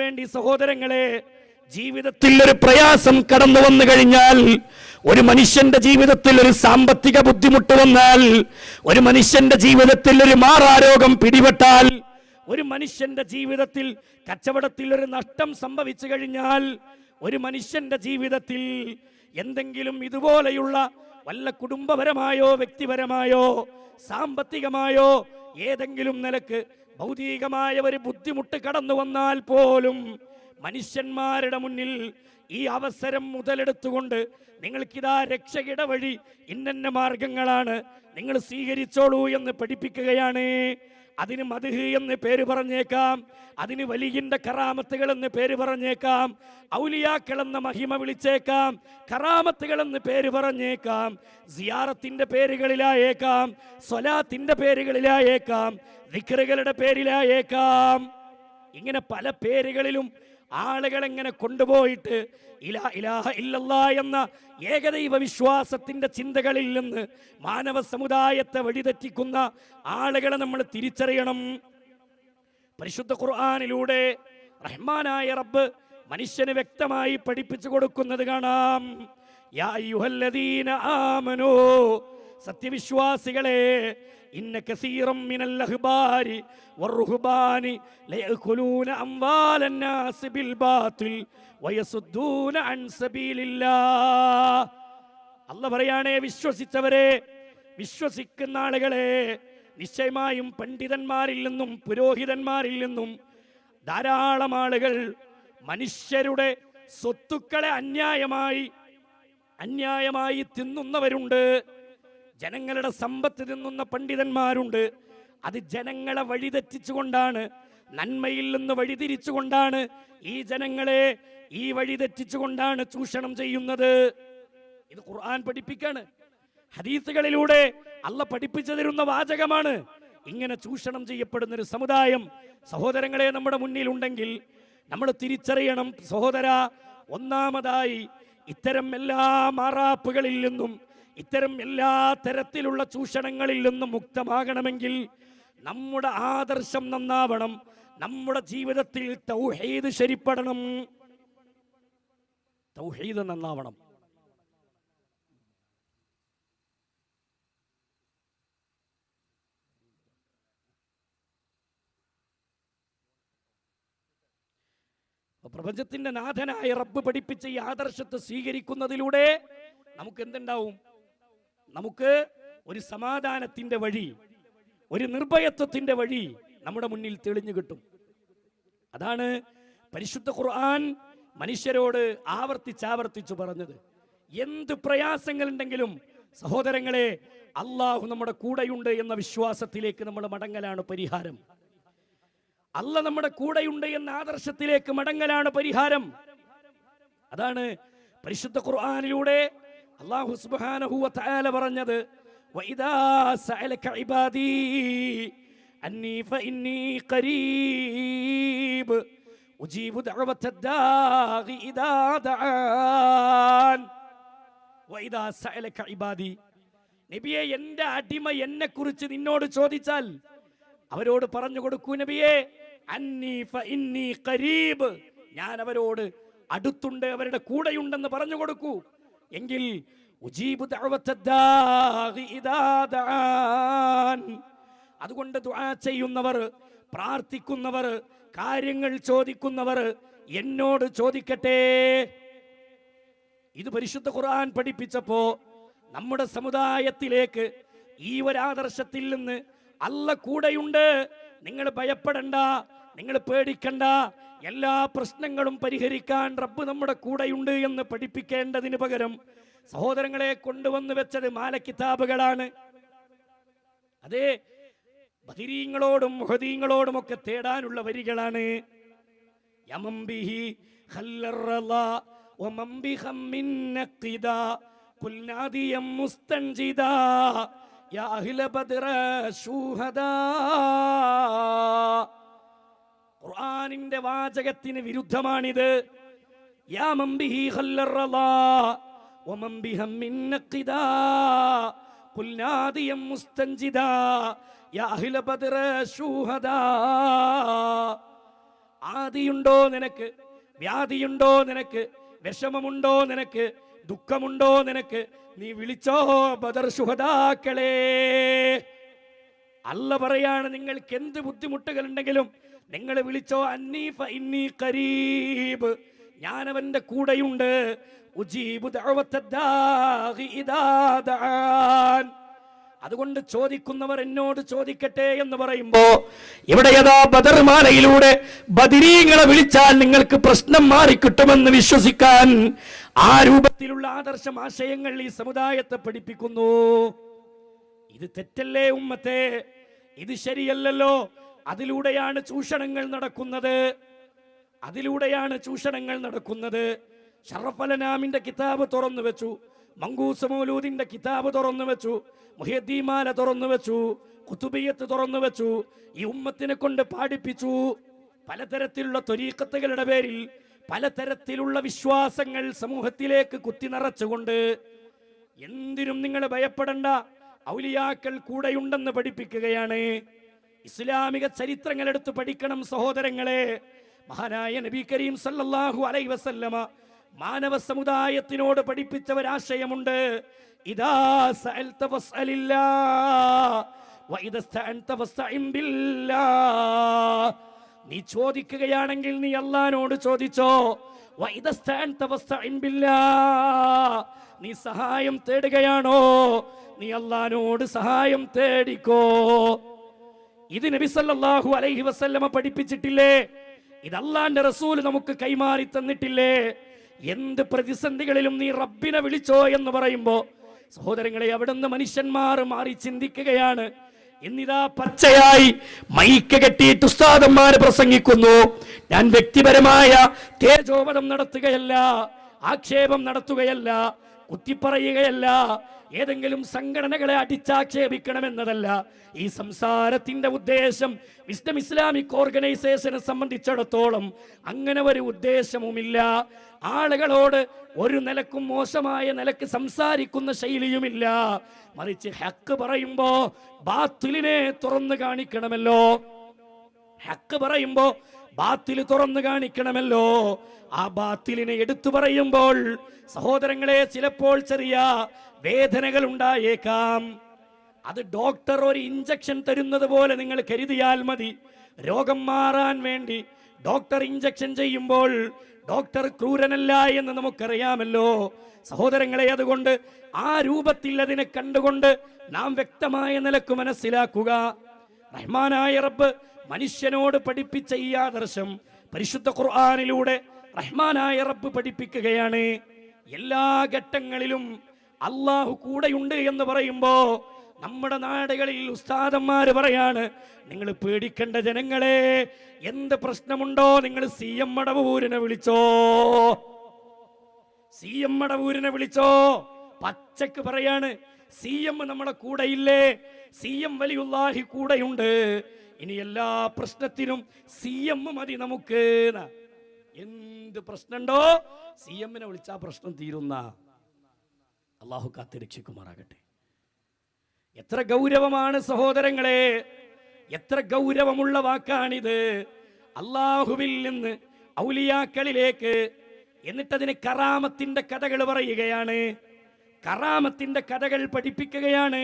വേണ്ടി സഹോദരങ്ങളെ? ജീവിതത്തിൽ ഒരു പ്രയാസം കടന്നു വന്നു കഴിഞ്ഞാൽ, ഒരു മനുഷ്യന്റെ ജീവിതത്തിൽ ഒരു സാമ്പത്തിക ബുദ്ധിമുട്ട് വന്നാൽ, ഒരു മനുഷ്യന്റെ ജീവിതത്തിൽ ഒരു മാറാരോഗം പിടിപെട്ടാൽ, ഒരു മനുഷ്യന്റെ ജീവിതത്തിൽ കച്ചവടത്തിൽ ഒരു നഷ്ടം സംഭവിച്ചു കഴിഞ്ഞാൽ, ഒരു മനുഷ്യന്റെ ജീവിതത്തിൽ എന്തെങ്കിലും ഇതുപോലെയുള്ള വല്ല കുടുംബപരമായോ വ്യക്തിപരമായോ സാമ്പത്തികമായോ ഏതെങ്കിലും നിലക്ക് ഭൗതികമായ ഒരു ബുദ്ധിമുട്ട് കടന്നു വന്നാൽ പോലും മനുഷ്യന്മാരുടെ മുന്നിൽ ഈ അവസരം മുതലെടുത്തുകൊണ്ട് നിങ്ങൾക്കിതാ രക്ഷയുടെ വഴി ഇന്നന്ന മാർഗങ്ങളാണ്, നിങ്ങൾ സ്വീകരിച്ചോളൂ എന്ന് പഠിപ്പിക്കുകയാണ്. അതിന് മദ്ഹ് എന്ന് പേര് പറഞ്ഞേക്കാം, അതിന് വലിയിന്റെ കറാമത്തുകൾ എന്ന് പേര് പറഞ്ഞേക്കാം, ഔലിയാക്കൾ എന്ന മഹിമ വിളിച്ചേക്കാം, കറാമത്തുകൾ എന്ന് പേര് പറഞ്ഞേക്കാം, സിയാറത്തിന്റെ പേരുകളിലായേക്കാം, സ്വലാത്തിന്റെ പേരുകളിലായേക്കാം, ദിക്റുകളുടെ പേരിലായേക്കാം. ഇങ്ങനെ പല പേരുകളിലും ആളുകൾ എങ്ങനെ കൊണ്ടുപോയിട്ട് ഇലാഹ ഇല്ലല്ലാ എന്ന ഏകദൈവ വിശ്വാസത്തിന്റെ ചിന്തകളിൽ നിന്ന് മാനവ സമുദായത്തെ വഴിതെറ്റിക്കുന്ന ആളുകളെ നമ്മൾ തിരിച്ചറിയണം. പരിശുദ്ധ ഖുർആനിലൂടെ റഹ്മാനായ റബ്ബ് മനുഷ്യന് വ്യക്തമായി പഠിപ്പിച്ചു കൊടുക്കുന്നത് കാണാം. യാ അയ്യുഹല്ലദീന ആമനൂ, സത്യവിശ്വാസികളെ, ഇന്ന കസീറം മിനൽ അഹ്ബാരി വറുഹ്ബാനി ലയഅകുലൂന അംവാലൻ നാസ് ബിൽ ബാത്തിൽ വയസുദ്ദൂന അൻ സബീലില്ലാഹ്. അല്ലാഹ് പറയാണ്, വിശ്വസിച്ചവരെ, വിശ്വസിക്കുന്ന ആളുകളെ, നിശ്ചയമായും പണ്ഡിതന്മാരിൽ നിന്നും പുരോഹിതന്മാരിൽ നിന്നും ധാരാളം ആളുകൾ മനുഷ്യരുടെ സ്വത്തുക്കളെ അന്യായമായി തിന്നുന്നവരുണ്ട്. ജനങ്ങളുടെ സമ്പത്ത് തിന്നുന്ന പണ്ഡിതന്മാരുണ്ട്. അത് ജനങ്ങളെ വഴിതെറ്റിച്ചുകൊണ്ടാണ്, നന്മയിൽ നിന്ന് വഴിതിരിച്ചുകൊണ്ടാണ് ഈ ജനങ്ങളെ ഈ വഴിതെറ്റിച്ചുകൊണ്ടാണ് ചൂഷണം ചെയ്യുന്നത്. ഇത് ഖുർആൻ പഠിപ്പിക്കാണ്, ഹദീസുകളിലൂടെ അല്ലാഹ് പഠിപ്പിച്ചു തരുന്ന വാചകമാണ്. ഇങ്ങനെ ചൂഷണം ചെയ്യപ്പെടുന്ന ഒരു സമുദായം സഹോദരങ്ങളെ നമ്മുടെ മുന്നിലുണ്ടെങ്കിൽ നമ്മൾ തിരിച്ചറിയണം. സഹോദര, ഒന്നാമതായി ഇത്തരം എല്ലാ മാറാപ്പുകളിൽ നിന്നും ഇത്തരം എല്ലാ തരത്തിലുള്ള ചൂഷണങ്ങളിൽ നിന്നും മുക്തമാകണമെങ്കിൽ നമ്മുടെ ആദർശം നന്നാവണം, നമ്മുടെ ജീവിതത്തിൽ തൗഹീദ് ശരിപ്പെടണം, തൗഹീദ് നന്നാവണം. പ്രപഞ്ചത്തിന്റെ നാഥനായ റബ്ബ് പഠിപ്പിച്ച ഈ ആദർശത്തെ സ്വീകരിക്കുന്നതിലൂടെ നമുക്ക് എന്തുണ്ടാവും? നമുക്ക് ഒരു സമാധാനത്തിന്റെ വഴി, ഒരു നിർഭയത്വത്തിന്റെ വഴി നമ്മുടെ മുന്നിൽ തെളിഞ്ഞു കിട്ടും. അതാണ് പരിശുദ്ധ ഖുർആൻ മനുഷ്യരോട് ആവർത്തിച്ചാവർത്തിച്ചു പറഞ്ഞത്. എന്ത് പ്രയാസങ്ങളുണ്ടെങ്കിലും സഹോദരങ്ങളെ, അള്ളാഹു നമ്മുടെ കൂടെയുണ്ട് എന്ന വിശ്വാസത്തിലേക്ക് നമ്മൾ മടങ്ങലാണ് പരിഹാരം. അല്ലാഹ് നമ്മുടെ കൂടെയുണ്ട് എന്ന ആദർശത്തിലേക്ക് മടങ്ങലാണ് പരിഹാരം. അതാണ് പരിശുദ്ധ ഖുർആനിലൂടെ അല്ലാഹു സുബ്ഹാനഹു വ തആല പറഞ്ഞത്, വഇദാ സഅലക ഇബാദി അന്നി ഫഇന്നി ഖരീബ് ഉജീബു ദഅവത്തദ് ദാഇ ഇദാ ദഅൻ. വഇദാ സഅലക ഇബാദി, നബിയെ, എൻ്റെ അടിമ എന്നെക്കുറിച്ച് നിന്നോട് ചോദിച്ചാൽ അവരോട് പറഞ്ഞു കൊടുക്കൂ നബിയെ, അന്നി ഫഇന്നി ഖരീബ്, ഞാൻ അവരോട് അടുത്തുണ്ട്, അവരുടെ കൂടെയുണ്ടെന്ന് പറഞ്ഞു കൊടുക്കൂ. എങ്കിൽ ഉജീബു ദഅവത്തദ് ദാഇ ഇദാ ദഅൻ, അതുകൊണ്ട് ദുആ ചെയ്യുന്നവർ, പ്രാർത്ഥിക്കുന്നവർ, കാര്യങ്ങൾ ചോദിക്കുന്നവർ എന്നോട് ചോദിക്കട്ടെ. ഇത് പരിശുദ്ധ ഖുർആൻ പഠിപ്പിച്ചപ്പോ നമ്മുടെ സമുദായത്തിലേക്ക് ഈ ഒരാദർശത്തിൽ നിന്ന് അല്ലാഹ് കൂടെയുണ്ട്, നിങ്ങൾ ഭയപ്പെടണ്ട, നിങ്ങൾ പേടിക്കണ്ട, എല്ലാ പ്രശ്നങ്ങളും പരിഹരിക്കാൻ റബ്ബ് നമ്മുടെ കൂടെയുണ്ട് എന്ന് പഠിപ്പിക്കേണ്ടതിന് പകരം സഹോദരങ്ങളെ കൊണ്ടുവന്ന് വെച്ചത് മാലക്കിതാബുകളാണ്. അതേ, ബദരീങ്ങളോടും മുഹദീങ്ങളോടും ഒക്കെ തേടാനുള്ള വരികളാണ്. യമംബിഹി ഖല്ലറലാ വമംബിഹം മിൻ നഖിദാ ഖുൽനാദിയം മുസ്തൻജിദാ യാ അഹ്ല ബദ്ര ശുഹദാ. ഖുർആനിന്റെ വാചകത്തിന് വിരുദ്ധമാണിത്. യാ മംബിഹി ഖല്ലറലാ വമംബിഹം മിൻ നഖിദാ ഖുൽനാദിയം മുസ്തൻജിദാ യാ അഹ്ല ബദ്ര ശുഹദാ. ആദിയുണ്ടോ നിനക്ക്, വ്യാധിയുണ്ടോ നിനക്ക്, വിഷമമുണ്ടോ നിനക്ക്, ദുഃഖമുണ്ടോ നിനക്ക്, നീ വിളിച്ചോ ബദർ ശുഹദാക്കളെ. അല്ല പറയാണ്, നിങ്ങൾക്ക് എന്ത് ബുദ്ധിമുട്ടുകൾ ഉണ്ടെങ്കിലും നിങ്ങൾ വിളിച്ചോ. അന്നീ ഫഇന്നീ ഖരീബ്, ഞാൻ അവന്റെ കൂടെയുണ്ട്. ഉജീബു ദഅവത്തദ്ദാഇ ഇദാ ദആൻ. അതുകൊണ്ട് ചോദിക്കുന്നവർ എന്നോട് ചോദിക്കട്ടെ എന്ന് പറയുമ്പോ ഇവിടെ യഥാ ബദർ മാലയിലൂടെ ബദരീങ്ങളെ വിളിച്ചാൽ നിങ്ങൾക്ക് പ്രശ്നം മാറിക്കിട്ടുമെന്ന് വിശ്വസിക്കാൻ ആ രൂപത്തിലുള്ള ആദർശം, ആശയങ്ങൾ ഈ സമുദായത്തെ പഠിപ്പിക്കുന്നു. ഇത് തെറ്റല്ലേ ഉമ്മത്തെ? ഇത് ശരിയല്ലല്ലോ. അതിലൂടെയാണ് ചൂഷണങ്ങൾ നടക്കുന്നത്. അതിലൂടെയാണ് ചൂഷണങ്ങൾ നടക്കുന്നത്. ഷറഫലനാമിന്റെ കിതാബ് തുറന്നു വെച്ചു, മങ്കൂസ് മൗലൂദിന്റെ കിതാബ് തുറന്നു വെച്ചു, മുഹിയദ്ദീമാല തുറന്നു വെച്ചു, കുതുബിയത്ത് തുറന്നു വെച്ചു. ഈ ഉമ്മത്തിനെ കൊണ്ട് പാടിപ്പിച്ചു. പലതരത്തിലുള്ള ത്വരീഖത്തുകളുടെ പേരിൽ പലതരത്തിലുള്ള വിശ്വാസങ്ങൾ സമൂഹത്തിലേക്ക് കുത്തി നിറച്ചുകൊണ്ട് എന്തിനും നിങ്ങൾ ഭയപ്പെടണ്ട, ഔലിയാക്കൾ കൂടെയുണ്ടെന്ന് പഠിപ്പിക്കുകയാണ്. ഇസ്ലാമിക ചരിത്രങ്ങൾ എടുത്ത് പഠിക്കണം സഹോദരങ്ങളെ. മഹാനായ നബി കരീം സല്ലല്ലാഹു അലൈഹി വസല്ലമ മാനവ സമുദായത്തിനോട് പഠിപ്പിച്ച ഒരാശയമുണ്ട്. ഇദാ സഅൽത ഫസ്അലില്ലാഹ് വഇദാ ഇസ്തഅൻത ഫസ്തഇൻ ബില്ലാഹ്. നീ ചോദിക്കുകയാണെങ്കിൽ നീ അല്ലാഹുവോട് ചോദിച്ചോ. വഇദാ ഇസ്തഅൻത ഫസ്തഇൻ ബില്ലാഹ്. നീ സഹായം തേടുകയാണോ, നീ അല്ലാഹുവോട് സഹായം തേടിക്കോ. ഇത് നബി സല്ലല്ലാഹു അലൈഹി വസല്ലമ പഠിപ്പിച്ചിട്ടില്ലേ? ഇത് അല്ലാഹുവിന്റെ റസൂൽ നമുക്ക് കൈമാറി തന്നിട്ടില്ലേ? എന്ത് പ്രതിസന്ധികളിലും നീ റബ്ബിനെ വിളിച്ചോ എന്ന് പറയുമ്പോ സഹോദരങ്ങളെ, അവിടുന്ന് മനുഷ്യന്മാർ മാറി ചിന്തിക്കുകയാണ്. എന്നിതാ പച്ചയായി മൈക്ക് കെട്ടിയിട്ട് ഉസ്താദന്മാര് പ്രസംഗിക്കുന്നു. ഞാൻ വ്യക്തിപരമായ തേജോവധം നടത്തുകയല്ല, ആക്ഷേപം നടത്തുകയല്ല, കുത്തിപ്പറയുകയല്ല, ഏതെങ്കിലും സംഘടനകളെ അടിച്ചാക്ഷേപിക്കണമെന്നതല്ല. ഈ സംസാരത്തിന്റെ ഉദ്ദേശം വിസ്ഡം ഇസ്ലാമിക് ഓർഗനൈസേഷനെ സംബന്ധിച്ചിടത്തോളം അങ്ങനെ ഒരു ഉദ്ദേശവുമില്ല. ആളുകളോട് ഒരു നിലക്കും മോശമായ നിലക്ക് സംസാരിക്കുന്ന ശൈലിയുമില്ല. മറിച്ച് ഹക്ക് പറയുമ്പോ ബാത്തിലിനെ തുറന്നു കാണിക്കണമല്ലോ. ഹക്ക് പറയുമ്പോ ബാത്തിൽ തുറന്നു കാണിക്കണമല്ലോ. ആ ബാത്തിലിനെ എടുത്തു പറയുമ്പോൾ സഹോദരങ്ങളെ, ചിലപ്പോൾ ചെറിയ വേദനകൾ ഉണ്ടായേക്കാം. അത് ഡോക്ടർ ഒരു ഇഞ്ചക്ഷൻ തരുന്നത് പോലെ നിങ്ങൾ കരുതിയാൽ മതി. രോഗം മാറാൻ വേണ്ടി ഡോക്ടർ ഇഞ്ചക്ഷൻ ചെയ്യുമ്പോൾ ഡോക്ടർ ക്രൂരനല്ല എന്ന് നമുക്കറിയാമല്ലോ സഹോദരങ്ങളെ. അതുകൊണ്ട് ആ രൂപത്തിൽ അതിനെ കണ്ടുകൊണ്ട് നാം വ്യക്തമായ നിലക്ക് മനസ്സിലാക്കുക. റഹ്മാനായ റബ്ബ് മനുഷ്യനോട് പഠിപ്പിച്ച ഈ ആദർശം പരിശുദ്ധ ഖുർആനിലൂടെ റഹ്മാനായ റബ്ബ് പഠിപ്പിക്കുകയാണ്. എല്ലാ ഘട്ടങ്ങളിലും അള്ളാഹു കൂടെയുണ്ട് എന്ന് പറയുമ്പോ നമ്മുടെ നാടുകളിൽ ഉസ്താദന്മാര് പറയാണ്, നിങ്ങൾ പേടിക്കേണ്ട ജനങ്ങളെ, എന്ത് പ്രശ്നമുണ്ടോ നിങ്ങൾ CM മടവൂരിനെ വിളിച്ചോ, CM മടവൂരിനെ വിളിച്ചോ. പച്ചക്ക് പറയാണ്, CM നമ്മുടെ കൂടെയില്ലേ, CM വലിയുള്ളാഹി കൂടെയുണ്ട്. ഇനി എല്ലാ പ്രശ്നത്തിനും CM മതി നമുക്ക്. എന്ത് പ്രശ്നമുണ്ടോ CM-നെ വിളിച്ചാ പ്രശ്നം തീരുന്ന. അള്ളാഹു കാത്തിരക്ഷിക്കുമാറാകട്ടെ. എത്ര ഗൗരവമാണ് സഹോദരങ്ങളെ, എത്ര ഗൗരവമുള്ള വാക്കാണിത്. അള്ളാഹുവിൽ നിന്ന് ഔലിയാക്കളിലേക്ക്, എന്നിട്ടതിന് കറാമത്തിന്റെ കഥകൾ പറയുകയാണ്, കറാമത്തിന്റെ കഥകൾ പഠിപ്പിക്കുകയാണ്.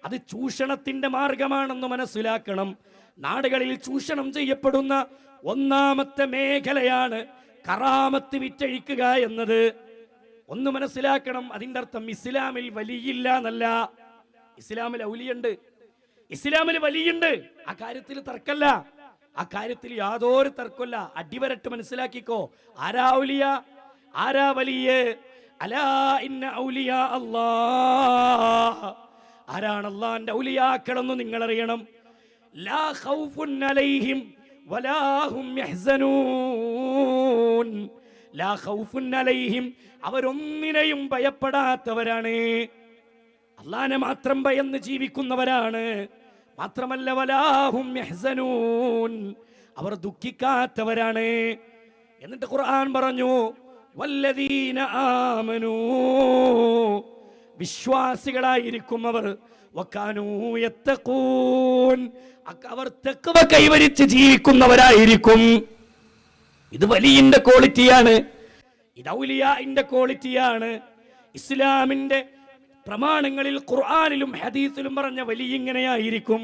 അത് ചൂഷണത്തിന്റെ മാർഗമാണെന്ന് മനസ്സിലാക്കണം. നാടുകളിൽ ചൂഷണം ചെയ്യപ്പെടുന്ന ഒന്നാമത്തെ മേഖലയാണ് കറാമത്ത് വിറ്റഴിക്കുക എന്നത്. ഒന്ന് മനസ്സിലാക്കണം. അതിൻ്റെ അർത്ഥം ഇസ്ലാമിൽ വലിയില്ല എന്നല്ല. ഇസ്ലാമിൽ ഔലിയുണ്ട്, ഇസ്ലാമിൽ വലിയുണ്ട്. ആ കാര്യത്തിൽ തർക്കല്ല, ആ കാര്യത്തിൽ യാതൊരു തർക്കമില്ല. അടിവരട്ട് മനസ്സിലാക്കിക്കോ. ആരാ ഔലിയ, ആരാ വലിയ? അലാ ഇന്ന ഔലിയ അല്ലാഹ്. ആരാണ് അല്ലാഹുവിന്റെ ഔലിയാക്കളെന്ന് നിങ്ങൾ അറിയണം. ലാ ഖൗഫുൻ അലൈഹിം വലാ ഹും യഹ്സനൂൻ. ലാ ഖൗഫുൻ അലൈഹിം, അവരൊന്നിനെയും ഭയപ്പെടാത്തവരാണ്. അല്ലാഹുവിനെ മാത്രം ഭയന്ന് ജീവിക്കുന്നവരാണ്. മാത്രമല്ല വലാ ഹും യഹ്സനൂൻ, അവർ ദുഃഖിക്കാത്തവരാണ്. എന്നിട്ട് ഖുർആൻ പറഞ്ഞു, വല്ലദീന ആമനൂ, വിശ്വാസികളായിരിക്കും അവർ. വകാനൂ യത്തഖൂൻ, അവർ തഖ്വ കൈവരിച്ച് ജീവിക്കുന്നവരായിരിക്കും. ഇത് വലിയന്റെ ക്വാളിറ്റിയാണ്, ഇത് ഔലിയാഇന്റെ ക്വാളിറ്റിയാണ്. ഇസ്ലാമിന്റെ പ്രമാണങ്ങളിൽ ഖുർആനിലും ഹദീസിലും പറഞ്ഞ വലിയ ഇങ്ങനെയായിരിക്കും.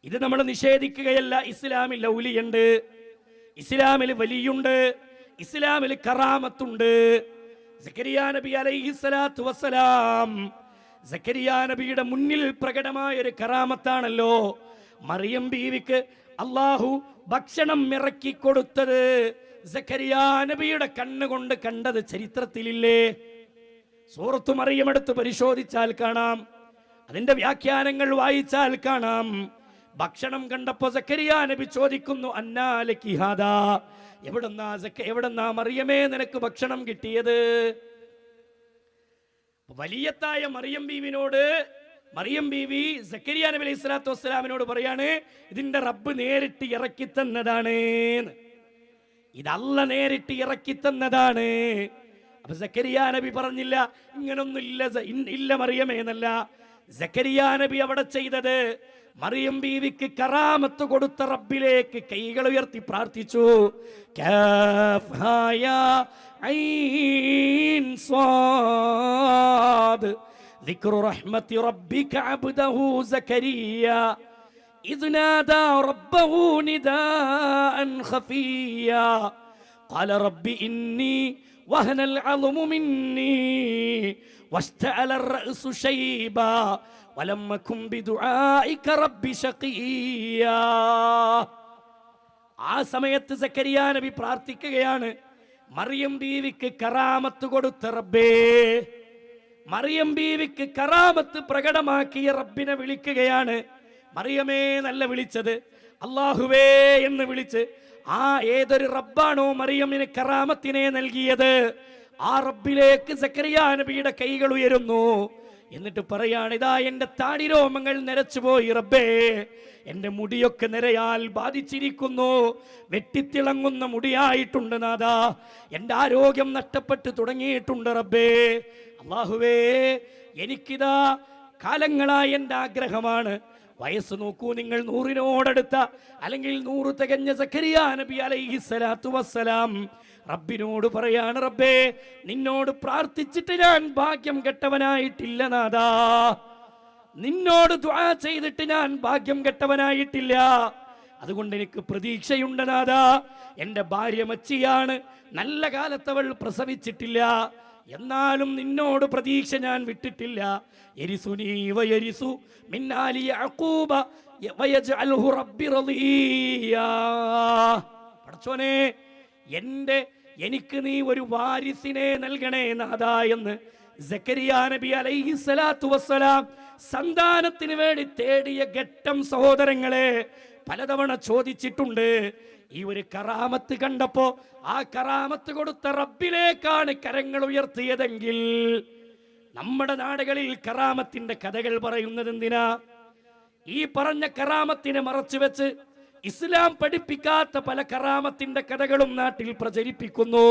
ഇത് നമ്മൾ നിഷേധിക്കുകയല്ല. ഇസ്ലാമിൽ ഔലിയുണ്ട്, ഇസ്ലാമിൽ വലിയുണ്ട്, ഇസ്ലാമിൽ കറാമത്തുണ്ട്. സക്കരിയ നബി അലൈഹിസ്സലാത്തു വസ്സലാം, സക്കരിയ നബിയുടെ മുന്നിൽ പ്രകടമായ ഒരു കറാമത്താണല്ലോ മറിയം ബീവിക്ക് അള്ളാഹു ഭക്ഷണം ഇറക്കി കൊടുത്തത്. സക്കരിയ നബിയുടെ കണ്ണുകൊണ്ട് കണ്ടത് ചരിത്രത്തിലില്ലേ? സൂറത്തു മറിയം എടുത്ത് പരിശോധിച്ചാൽ കാണാം, അതിന്റെ വ്യാഖ്യാനങ്ങൾ വായിച്ചാൽ കാണാം. ഭക്ഷണം കണ്ടപ്പോ സക്കരിയ നബി ചോദിക്കുന്നു, അന്നാ ലക്കി ഹാദാ, എവിടെന്നാ മറിയമേ നിനക്ക് ഭക്ഷണം കിട്ടിയത്? വലിയത്തായ മറിയം ബീവി സക്കരിയ നബി അലൈഹി സ്വലാത്തു വസ്സലാമിനോട് പറയാണ്, ഇതിന്റെ റബ്ബ് നേരിട്ട് ഇറക്കി തന്നതാണ്, ഇത് അല്ലാഹ് നേരിട്ട് ഇറക്കി തന്നതാണ്. അപ്പൊ സക്കരിയ നബി പറഞ്ഞില്ല ഇങ്ങനൊന്നും ഇല്ല മറിയമേ എന്നല്ല. സക്കരിയ നബി അവിടെ ചെയ്തത് മറിയം ബീവിക്ക് കറാമത്ത് കൊടുത്ത റബ്ബിലേക്ക് കൈകൾ ഉയർത്തി പ്രാർത്ഥിച്ചു. കാഫ് ഹാ യാ ഐൻ സ്വാദ് ذكر رحمة ربك عبده زكريا إذ نادى ربه نداء خفيا قال رب إني وهن العظم مني واشتعل الرأس شيبا ولم أكن بدعائك رب شقيا. ആ സമയത്ത് സക്കരിയ നബി പ്രാർത്ഥിക്കുകയാണ്, മറിയം ബീവിക്ക് കറാമത്ത് കൊടുത്ത റബ്ബേ, മറിയം ബീവിക്ക് കറാമത്ത് പ്രകടമാക്കിയ റബ്ബിനെ വിളിക്കുകയാണ്. മറിയമേ നല്ല വിളിച്ചത്, അല്ലാഹുവേ എന്ന് വിളിച്ച് ആ ഏതൊരു റബ്ബാണോ മറിയമിന് കറാമത്തിനെ നൽകിയത്, ആ റബ്ബിലേക്ക് സക്കരിയ നബിയുടെ കൈകൾ ഉയരുന്നു. എന്നിട്ട് പറയാണ്, ഇതാ എന്റെ താടിരോമങ്ങൾ നരച്ചുപോയി റബ്ബേ, എന്റെ മുടിയൊക്കെ നിരയാൽ ബാധിച്ചിരിക്കുന്നു, വെട്ടിത്തിളങ്ങുന്ന മുടിയായിട്ടുണ്ട് നാഥാ, എന്റെ ആരോഗ്യം നഷ്ടപ്പെട്ടു തുടങ്ങിയിട്ടുണ്ട് റബ്ബേ. അല്ലാഹുവേ, എനിക്കിതാ കാലങ്ങളായി എൻ്റെ ആഗ്രഹമാണ്. വയസ്സ് നോക്കൂ നിങ്ങൾ, 100-നോടടുത്ത അല്ലെങ്കിൽ 100 തികഞ്ഞ സക്കരിയ നബി അലൈഹിസ്സലാത്തു വസ്സലാം റബ്ബിനോട് പറയാണ്, റബ്ബേ നിന്നോട് പ്രാർത്ഥിച്ചിട്ട് ഞാൻ ഭാഗ്യം കെട്ടവനായിട്ടില്ല നാഥാ, നിന്നോട് ദുആ ചെയ്തിട്ട് ഞാൻ ഭാഗ്യം കെട്ടവനായിട്ടില്ല, അതുകൊണ്ട് എനിക്ക് പ്രതീക്ഷയുണ്ട് നാഥാ. എൻ്റെ ഭാര്യ മച്ചിയാണ്, നല്ല കാലത്തവൾ പ്രസവിച്ചിട്ടില്ല, എന്നാലും നിന്നോട് പ്രതീക്ഷ ഞാൻ വിട്ടിട്ടില്ല. യരിസുനി വയരിസു മിൻ ആലി യഅഖൂബ വയജ്അൽഹു റബ്ബി റളിയാ. പടച്ചോനെ, എനിക്ക് നീ ഒരു വാരിസിനെ നൽകണേ നാഥാ എന്ന് സക്കരിയ നബി അലൈഹിസ്സലാത്തു വസ്സലാം സന്താനത്തിന് വേണ്ടി തേടിയ ഘട്ടം സഹോദരങ്ങളെ പലതവണ ചോദിച്ചിട്ടുണ്ട്. ഈ ഒരു കറാമത്ത് കണ്ടപ്പോ ആ കറാമത്ത് കൊടുത്ത റബ്ബിലേക്കാണ് കരങ്ങൾ ഉയർത്തിയതെങ്കിൽ, നമ്മുടെ നാടുകളിൽ കറാമത്തിന്റെ കഥകൾ പറയുന്നത് എന്തിനാ? ഈ പറഞ്ഞ കറാമത്തിനെ മറച്ചു വെച്ച് ഇസ്ലാം പഠിപ്പിക്കാത്ത പല കറാമത്തിന്റെ കഥകളും നാട്ടിൽ പ്രചരിപ്പിക്കുന്നു.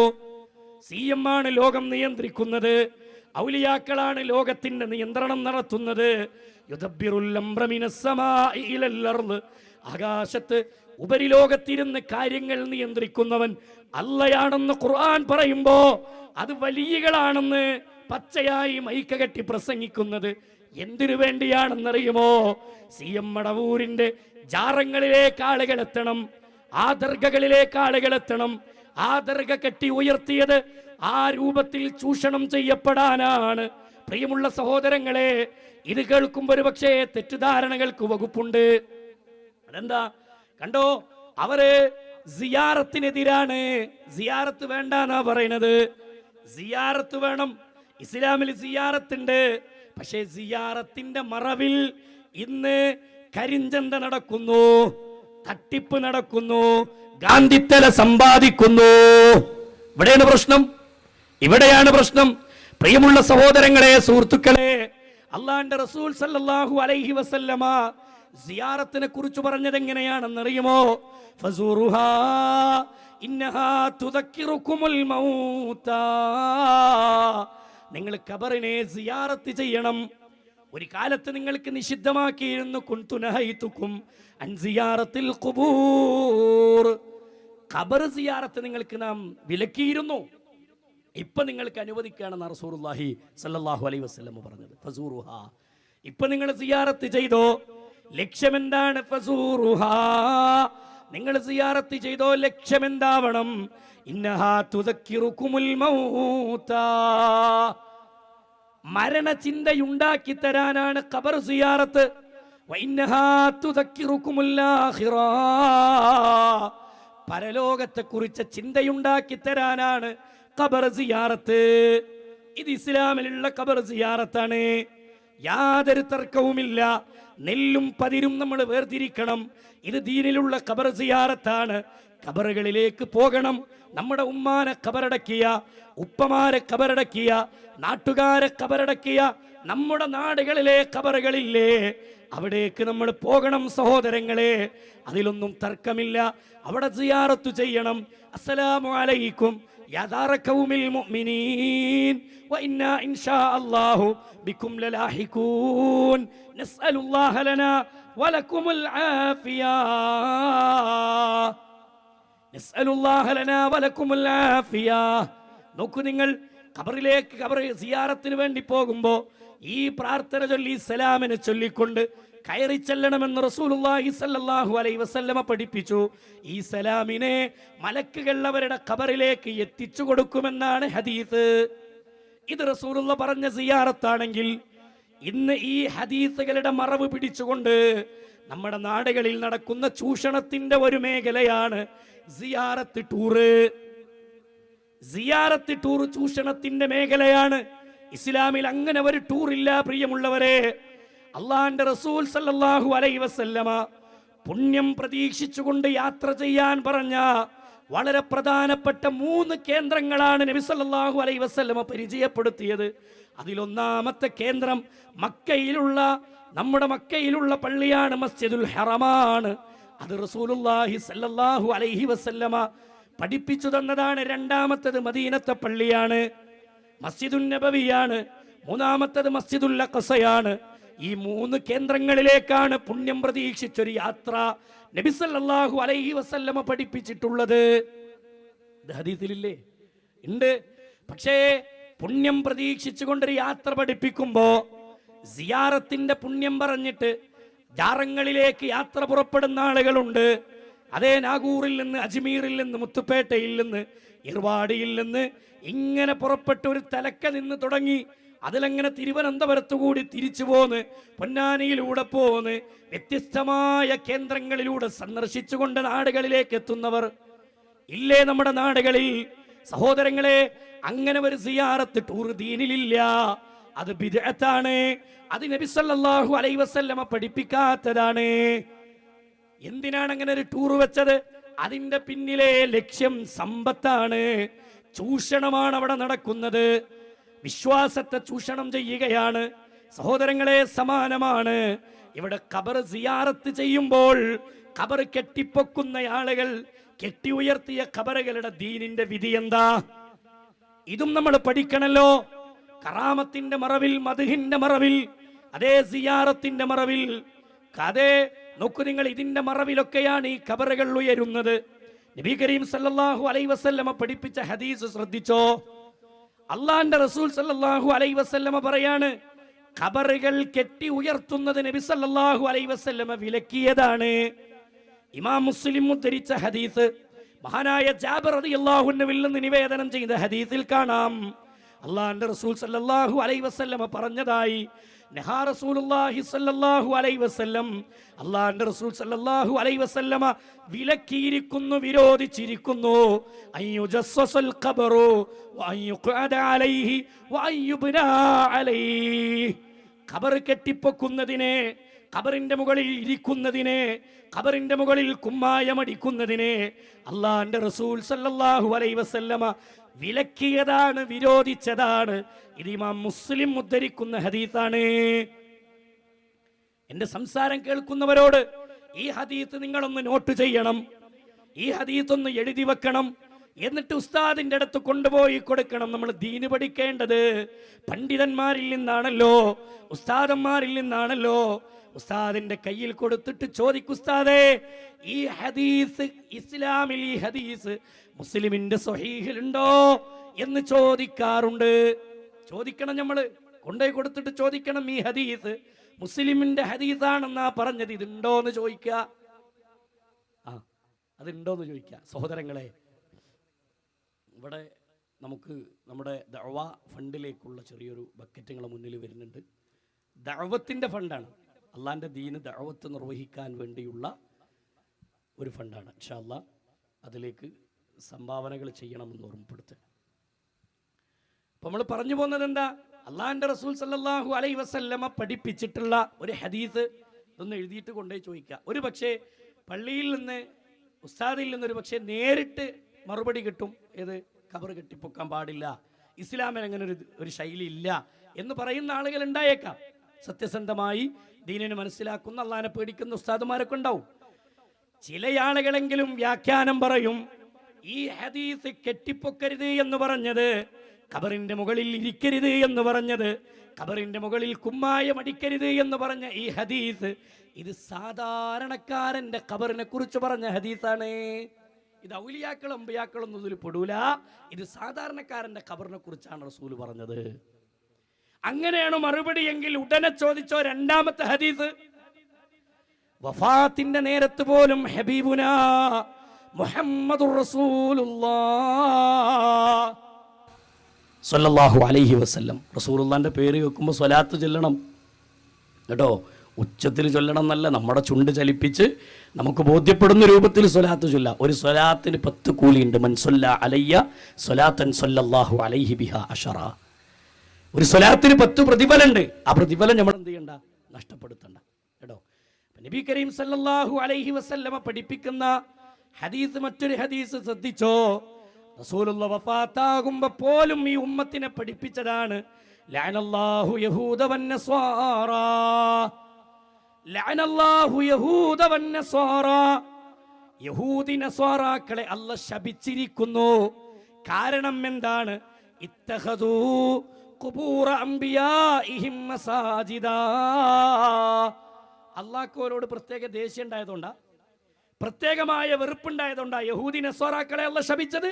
CM ആണ് ലോകം നിയന്ത്രിക്കുന്നത്, ഔലിയാക്കളാണ് ലോകത്തിന്റെ നിയന്ത്രണം നടത്തുന്നത്. യുദബ്ബിറുൽ അംറ മിനസ് സമാഇ ഇലൽ അർള്, ആകാശത്ത് ഉപരിലോകത്തിരുന്ന് കാര്യങ്ങൾ നിയന്ത്രിക്കുന്നവൻ അള്ളയാണെന്ന് ഖുർആൻ പറയുമ്പോ അത് വലിയകളാണെന്ന് പച്ചയായി മൈക്ക കെട്ടി പ്രസംഗിക്കുന്നത് എന്തിനു വേണ്ടിയാണെന്നറിയുമോ? CM മടവൂരിന്റെ ജാറങ്ങളിലേക്ക് ആളുകൾ എത്തണം, ആ ദർഗകളിലേക്ക് ആളുകൾ എത്തണം. ആ ദർഗ കെട്ടി ഉയർത്തിയത് ആ രൂപത്തിൽ ചൂഷണം ചെയ്യപ്പെടാനാണ്. പ്രിയമുള്ള സഹോദരങ്ങളെ, ഇത് കേൾക്കുമ്പോൾ ഒരു പക്ഷേ തെറ്റിദ്ധാരണകൾക്ക് വകുപ്പുണ്ട്. അതെന്താ കണ്ടോ, അവര് സിയാറത്തിനെതിരാണ്, സിയാറത്ത് വേണ്ടെന്നാ പറയുന്നത്. സിയാറത്ത് വേണം, ഇസ്ലാമിൽ സിയാറത്തുണ്ട്. പക്ഷേ സിയാറത്തിന്റെ മറവിൽ ഇന്ന് കരിഞ്ചന്ത നടക്കുന്നു, തട്ടിപ്പ് നടക്കുന്നു, ഗാന്ധിത്തല സമ്പാദിക്കുന്നു. ഇവിടെയാണ് പ്രശ്നം, ഇവിടെയാണ് പ്രശ്നം. പ്രിയമുള്ള സഹോദരങ്ങളെ, സുഹൃത്തുക്കളെ, അള്ളാഹുവിന്റെ റസൂൽ സല്ലല്ലാഹു അലൈഹി വസല്ലമ സിയാറത്തിനെ കുറിച്ച് പറഞ്ഞത് എങ്ങനെയാണെന്നറിയുമോ? ഫസൂറുഹാ ഇന്നഹാ തുദക്കിറുകുമുൽ മൗതാ, നിങ്ങൾ ഖബറിനെ സിയാറത്ത് ചെയ്യണം. ഒരു കാലത്ത് നിങ്ങൾക്ക് നിഷിദ്ധമാക്കിയിരുന്നു, കുൻതു നഹൈതുകും അൻ സിയാറത്തിൽ ഖുബൂർ, ഖബർ സിയാറത്ത് നിങ്ങൾക്ക് നാം വിലക്കിയിരുന്നു, ഇപ്പൊ നിങ്ങൾക്ക് അനുവദിക്കുകയാണെന്ന് റസൂലുള്ളാഹി സ്വല്ലല്ലാഹു അലൈഹി വസല്ലം പറഞ്ഞത്. ഫസൂറുഹാ, ഇപ്പൊ നിങ്ങൾ സിയാറത്ത് ചെയ്തോ. ലക്ഷ്യം എന്താണ്? ഫസൂറുഹാ, നിങ്ങൾ സിയാറത്ത് ചെയ്തോ. ലക്ഷ്യം എന്താവണം? ഇന്നഹാ തുദക്കിറുകുമുൽ മൗതാ, മരണചിന്തയുണ്ടാക്കി തരാനാണ് ഖബർ സിയാറത്ത്. വഇന്നഹാ തുദക്കിറുകുമുൽ ആഖിറ, പരലോകത്തെ കുറിച്ച് ചിന്തയുണ്ടാക്കി തരാനാണ് ഖബർ സിയാറത്ത്. ഇത് ഇസ്ലാമിലുള്ള ഖബർ സിയാറത്താണ്, യാതൊരു തർക്കവുമില്ല. നെല്ലും പതിരും നമ്മൾ വേർതിരിക്കണം. ഇത് ദീനിലുള്ള ഖബർ സിയാറത്താണ്. ഖബറുകളിലേക്ക് പോകണം. നമ്മുടെ ഉമ്മാനെ ഖബറടക്കിയ, ഉപ്പമാരെ ഖബറടക്കിയ, നാട്ടുകാരെ ഖബറടക്കിയ നമ്മുടെ നാടുകളിലെ ഖബറുകളില്ലേ, അവിടേക്ക് നമ്മൾ പോകണം സഹോദരങ്ങളെ. അതിലൊന്നും തർക്കമില്ല. അവിടെ സിയാറത്ത് ചെയ്യണം. അസ്സലാമു അലൈക്കും യാ ദാറ ഖൗമിൽ മുഅ്മിനീൻ വഇന്നാ ഇൻഷാ അല്ലാഹു ബികും ലലാഹിഖൂൻ നസ്അലുല്ലാഹ ലനാ വലകുമുൽ ആഫിയാ നസ്അലുല്ലാഹ ലനാ വലകുമുൽ ആഫിയാ. നോക്കൂ, നിങ്ങൾ ഖബറിലേക്ക്, ഖബർ സിയാറത്തിന് വേണ്ടി പോകുമ്പോൾ ഈ പ്രാർത്ഥന ചൊല്ലി സലാമിനെ ചൊല്ലിക്കൊണ്ട് കയറി ചെല്ലണമെന്ന് റസൂലുള്ളാഹി സ്വല്ലല്ലാഹു അലൈഹി വസല്ലമ പഠിപ്പിച്ചു. ഈ സലാമിനെ മലക്കുകൾ അവരുടെ ഖബറിലേക്ക് എത്തിച്ചു കൊടുക്കുമെന്നാണ് ഹദീസ്. ഇത് റസൂലുള്ള പറഞ്ഞ സിയാറത്താണെങ്കിൽ ഇന്ന് ഈ ഹദീസുകളുടെ മറവ് പിടിച്ചുകൊണ്ട് നമ്മുടെ നാടുകളിൽ നടക്കുന്ന ചൂഷണത്തിന്റെ ഒരു മേഖലയാണ് സിയാറത്ത് ടൂറ്. സിയാറത്ത് ടൂർ ചൂഷണത്തിന്റെ മേഖലയാണ്. ഇസ്ലാമിൽ അങ്ങനെ ഒരു ടൂർ ഇല്ല പ്രിയമുള്ളവരെ. അള്ളാന്റെ റസൂൽ സല്ലല്ലാഹു അലൈഹി വസല്ലമ പുണ്യം പ്രതീക്ഷിച്ചുകൊണ്ട് യാത്ര ചെയ്യാൻ പറഞ്ഞ വളരെ പ്രധാനപ്പെട്ട 3 കേന്ദ്രങ്ങളാണ് നബി സല്ലല്ലാഹു അലൈഹി വസല്ലമ പരിചയപ്പെടുത്തിയത്. അതിലൊന്നാമത്തെ കേന്ദ്രം നമ്മുടെ മക്കയിലുള്ള പള്ളിയാണ്, മസ്ജിദുൽ ഹറമാണ്. അത് റസൂലുള്ളാഹി സല്ലല്ലാഹു അലൈഹി വസല്ലമ പഠിപ്പിച്ചു തന്നതാണ്. രണ്ടാമത്തേത് മദീനത്തെ പള്ളിയാണ്, മസ്ജിദുൻ നബവിയാണ്. മൂന്നാമത്തേത് മസ്ജിദുൽ അഖ്സയാണ്. ഈ 3 കേന്ദ്രങ്ങളിലേക്കാണ് പുണ്യം പ്രതീക്ഷിച്ചൊരു യാത്ര നബി സല്ലല്ലാഹു അലൈഹി വസല്ലമ പഠിപ്പിച്ചിട്ടുള്ളത്. ഇത് ഹദീസിലില്ലേ? ഉണ്ട്. പക്ഷേ പുണ്യം പ്രതീക്ഷിച്ചുകൊണ്ടൊരു യാത്ര പഠിപ്പിക്കുമ്പോ സിയാറത്തിന്റെ പുണ്യം പറഞ്ഞിട്ട് ജാറങ്ങളിലേക്ക് യാത്ര പുറപ്പെടുന്ന ആളുകളുണ്ട്. അതേ നാഗൂറിൽ നിന്ന്, അജ്മീറിൽ നിന്ന്, മുത്തുപേട്ടയിൽ നിന്ന്, ഇർവാടിയിൽ നിന്ന് ഇങ്ങനെ പുറപ്പെട്ട ഒരു തലക്ക നിന്ന് തുടങ്ങി അതിലങ്ങനെ തിരുവനന്തപുരത്ത് കൂടി തിരിച്ചു പോന്ന് പൊന്നാനിയിലൂടെ പോന്ന് വ്യത്യസ്തമായ കേന്ദ്രങ്ങളിലൂടെ സന്ദർശിച്ചുകൊണ്ട് നാടുകളിലേക്ക് എത്തുന്നവർ ഇല്ലേ നമ്മുടെ നാടുകളിൽ? സഹോദരങ്ങളെ, അങ്ങനെ ഒരു സിയാറത്ത് ടൂർ ദീനിലില്ല. അത് ബിദ്അത്താണ്. അത് നബി സല്ലല്ലാഹു അലൈഹി വസല്ലമ പഠിപ്പിക്കാത്തതാണ്. എന്തിനാണ് അങ്ങനെ ഒരു ടൂർ വെച്ചത്? അതിന്റെ പിന്നിലെ ലക്ഷ്യം സമ്പത്താണ്, ചൂഷണമാണ് അവിടെ നടക്കുന്നത്. വിശ്വാസത്തെ ചൂഷണം ചെയ്യുകയാണ്. സഹോദരങ്ങളെ, സമാനമാണ് ഇവിടെ ഖബർ സിയാറത്ത് ചെയ്യുമ്പോൾ ഖബർ കെട്ടിപ്പൊക്കുന്ന ആളുകൾ, കെട്ടി ഉയർത്തിയ ഖബറുകളുടെ ദീനിന്റെ വിധി എന്താ? ഇതും നമ്മൾ പഠിക്കണല്ലോ. കറാമത്തിന്റെ മറവിൽ, മദ്ഹിന്റെ മറവിൽ, അതേ സിയാറത്തിന്റെ മറവിൽ, അതേ നോക്കൂ നിങ്ങൾ, ഇതിന്റെ മറവിലൊക്കെയാണ് ഈ ഖബറുകൾ ഉയരുന്നത്. നബി കരീം സല്ലല്ലാഹു അലൈഹി വസല്ലമ പഠിപ്പിച്ച ഹദീസ് ശ്രദ്ധിച്ചോ? അള്ളാന്റെ റസൂൽ സല്ലല്ലാഹു അലൈഹി വസല്ലമ പറയാണ്, ഖബറുകൾ കെട്ടി ഉയർത്തുന്നത് നബി സല്ലല്ലാഹു അലൈഹി വസല്ലമ വിലക്കിയതാണ്. ഇമാം മുസ്ലിം ഉദ്ധരിച്ച ഹദീസ്, മഹാനായ ജാബിർ റളിയല്ലാഹു അൻഹുവിൽ നിന്ന് നിവേദനം ചെയ്ത ഹദീസിൽ കാണാം, അള്ളാന്റെ റസൂൽ സല്ലല്ലാഹു അലൈഹി വസല്ലമ പറഞ്ഞതായി. നഹാ റസൂലുള്ളാഹി സല്ലല്ലാഹു അലൈഹി വസല്ലം, അല്ലാഹുവിന്റെ റസൂൽ സല്ലല്ലാഹു അലൈഹി വസല്ലമ വിലക്കിയിരിക്കുന്നു, വിരോധിച്ചിരിക്കുന്നു. അയ്യുജസ്സൽ ഖബറു വഅയ്യുഖഅദ അലൈഹി വഅയ്യുബ്നാ അലൈഹി. ഖബർ കെട്ടിപ്പൊക്കുന്നതിനെ, ഖബറിന്റെ മുകളിൽ ഇരിക്കുന്നതിനെ, ഖബറിന്റെ മുകളിൽ കുമ്മായമടിക്കുന്നതിനെ അല്ലാഹുവിന്റെ റസൂൽ സല്ലല്ലാഹു അലൈഹി വസല്ലമ വിലക്കിയതാണ്, വിരോധിച്ചതാണ്. ഇത് ഇമാം മുസ്ലിം ഉദ്ധരിക്കുന്ന ഹദീസാണ്. എന്റെ സംസാരം കേൾക്കുന്നവരോട് ഈ ഹദീസ് നിങ്ങളൊന്ന് നോട്ട് ചെയ്യണം, ഈ ഹദീസ് ഒന്ന് എഴുതി വെക്കണം. എന്നിട്ട് ഉസ്താദിന്റെ അടുത്ത് കൊണ്ടുപോയി കൊടുക്കണം. നമ്മൾ ദീന് പഠിക്കേണ്ടത് പണ്ഡിതന്മാരിൽ നിന്നാണല്ലോ, ഉസ്താദന്മാരിൽ നിന്നാണല്ലോ. ഉസ്താദിന്റെ കയ്യിൽ കൊടുത്തിട്ട് ചോദിക്കും, ഉസ്താദേ ഈ ഹദീസ് ഇസ്ലാമിൽ, ഈ ഹദീസ് മുസ്ലിമിന്റെ സ്വഹീഹിലുണ്ടോ എന്ന് ചോദിക്കാറുണ്ട്. ചോദിക്കണം, നമ്മള് കൊണ്ടുപോയി കൊടുത്തിട്ട് ചോദിക്കണം, ഈ ഹദീസ് മുസ്ലിമിന്റെ ഹദീസാണെന്നാ പറഞ്ഞത്, ഇതുണ്ടോ എന്ന് ചോദിക്കുക. അതുണ്ടോന്ന് ചോദിക്കുക. സഹോദരങ്ങളെ, ഇവിടെ നമുക്ക് നമ്മുടെ ദഅവ ഫണ്ടിലേക്കുള്ള ചെറിയൊരു ബക്കറ്റുകൾ മുന്നിൽ വരുന്നുണ്ട്. ദഅവത്തിന്റെ ഫണ്ടാണ്, അള്ളാന്റെ ദീന് ദഅവത്ത് നിർവഹിക്കാൻ വേണ്ടിയുള്ള ഒരു ഫണ്ടാണ്. ഇൻഷാ അല്ലാഹ് അതിലേക്ക് സംഭാവനകൾ ചെയ്യണമെന്ന് ഓർമ്മപ്പെടുത്തുക. അപ്പൊ നമ്മൾ പറഞ്ഞു പോകുന്നത് എന്താ? അള്ളാന്റെ റസൂൽ സല്ലല്ലാഹു അലൈഹി വസല്ലമ പഠിപ്പിച്ചിട്ടുള്ള ഒരു ഹദീസ് ഇതൊന്ന് എഴുതിയിട്ട് കൊണ്ടുപോയി ചോദിക്കുക. ഒരു പക്ഷേ പള്ളിയിൽ നിന്ന്, ഉസ്താദിൽ നിന്ന് ഒരു പക്ഷേ നേരിട്ട് മറുപടി കിട്ടും. ഏത്? ഖബർ കെട്ടിപ്പൊക്കാൻ പാടില്ല, ഇസ്ലാമിൽ അങ്ങനെ ഒരു ശൈലി ഇല്ല എന്ന് പറയുന്ന ആളുകൾ ഉണ്ടായേക്കാം. സത്യസന്ധമായി ദീനിനെ മനസ്സിലാക്കുന്ന, അള്ളാനെ പേടിക്കുന്ന ഉസ്താദുമാരൊക്കെ ഉണ്ടാവും. ചില ആളുകളെങ്കിലും വ്യാഖ്യാനം പറയും, ഈ ഹദീസ് കെട്ടിപ്പൊക്കരുത് എന്ന് പറഞ്ഞത്, ഖബറിന്റെ മുകളിൽ ഇരിക്കരുത് എന്ന് പറഞ്ഞത്, ഖബറിന്റെ മുകളിൽ കുമ്മായം അടിക്കരുത് എന്ന് പറഞ്ഞ ഈ ഹദീസ്, ഇത് സാധാരണക്കാരന്റെ ഖബറിനെ കുറിച്ച് പറഞ്ഞ ഹദീസാണ്. ഇത് ഔലിയാക്കളും അമ്പിയാക്കളൊന്നും ഇതിൽ പെടൂല, ഇത് സാധാരണക്കാരന്റെ ഖബറിനെ കുറിച്ചാണ് റസൂൽ പറഞ്ഞത്. അങ്ങനെയാണ് മറുപടി എങ്കിൽ ഉടനെ ചോദിച്ചോ രണ്ടാമത്തെ ഹദീസ്. വഫാത്തിന്റെ നേരത്ത് പോലും ഹബീബുനാ മുഹമ്മദുർ റസൂലുള്ളാഹ് സ്വല്ലല്ലാഹു അലൈഹി വസല്ലം, റസൂലുള്ളാഹിന്റെ പേര് കേൾക്കുമ്പോൾ സ്വലാത്ത് ചൊല്ലണം കേട്ടോ. ഉച്ചത്തിൽ ചൊല്ലണം എന്നല്ല, നമ്മുടെ ചുണ്ട് ചലിപ്പിച്ച് നമുക്ക് ബോധ്യപ്പെടുന്ന രൂപത്തിൽ സ്വലാത്ത് ചൊല്ല. ഒരു സ്വലാത്തിന് 10 കൂലിയുണ്ട്. മൻ സ്വല്ല അലയ്യ സ്വലാത്തൻ സ്വല്ലല്ലാഹു അലൈഹി ബിഹാ അശറ. ഒരു സ്വലാത്തിന് 10 പ്രതിഫലമുണ്ട്. ആ പ്രതിഫലം നമ്മൾ എന്ത് ചെയ്യണ്ട? നഷ്ടപ്പെടുത്തണ്ട കേട്ടോ. നബി കരീം സല്ലല്ലാഹു അലൈഹി വസല്ലമ പഠിപ്പിക്കുന്ന ഹദീസ്, മറ്റൊരു ഹദീസ് ശ്രദ്ധിച്ചോ. റസൂലുള്ള വഫാത്താകുമ്പോൾ പോലും ഈ ഉമ്മത്തിനെ പഠിപ്പിച്ചതാണ്, ലഅനല്ലാഹു യഹൂദ വന്നസ്വാറ, ലഅനല്ലാഹു യഹൂദ വന്നസ്വാറ. യഹൂദി നസ്വാറാക്കളെ അല്ലാഹു ശപിച്ചിരിക്കുന്നു. കാരണം എന്താണ്? ഇത്തഖദൂ ഖുബൂറ അംബിയാഇഹിം മസാജിദാ. അല്ലാഹുവോട് പ്രത്യേക ദേഷ്യം ഉണ്ടായതുകൊണ്ടാ, പ്രത്യേകമായ വെറുപ്പുണ്ടായതുകൊണ്ടാ യഹൂദി നസ്വാറാക്കളെ അല്ലാഹു ശപിച്ചത്?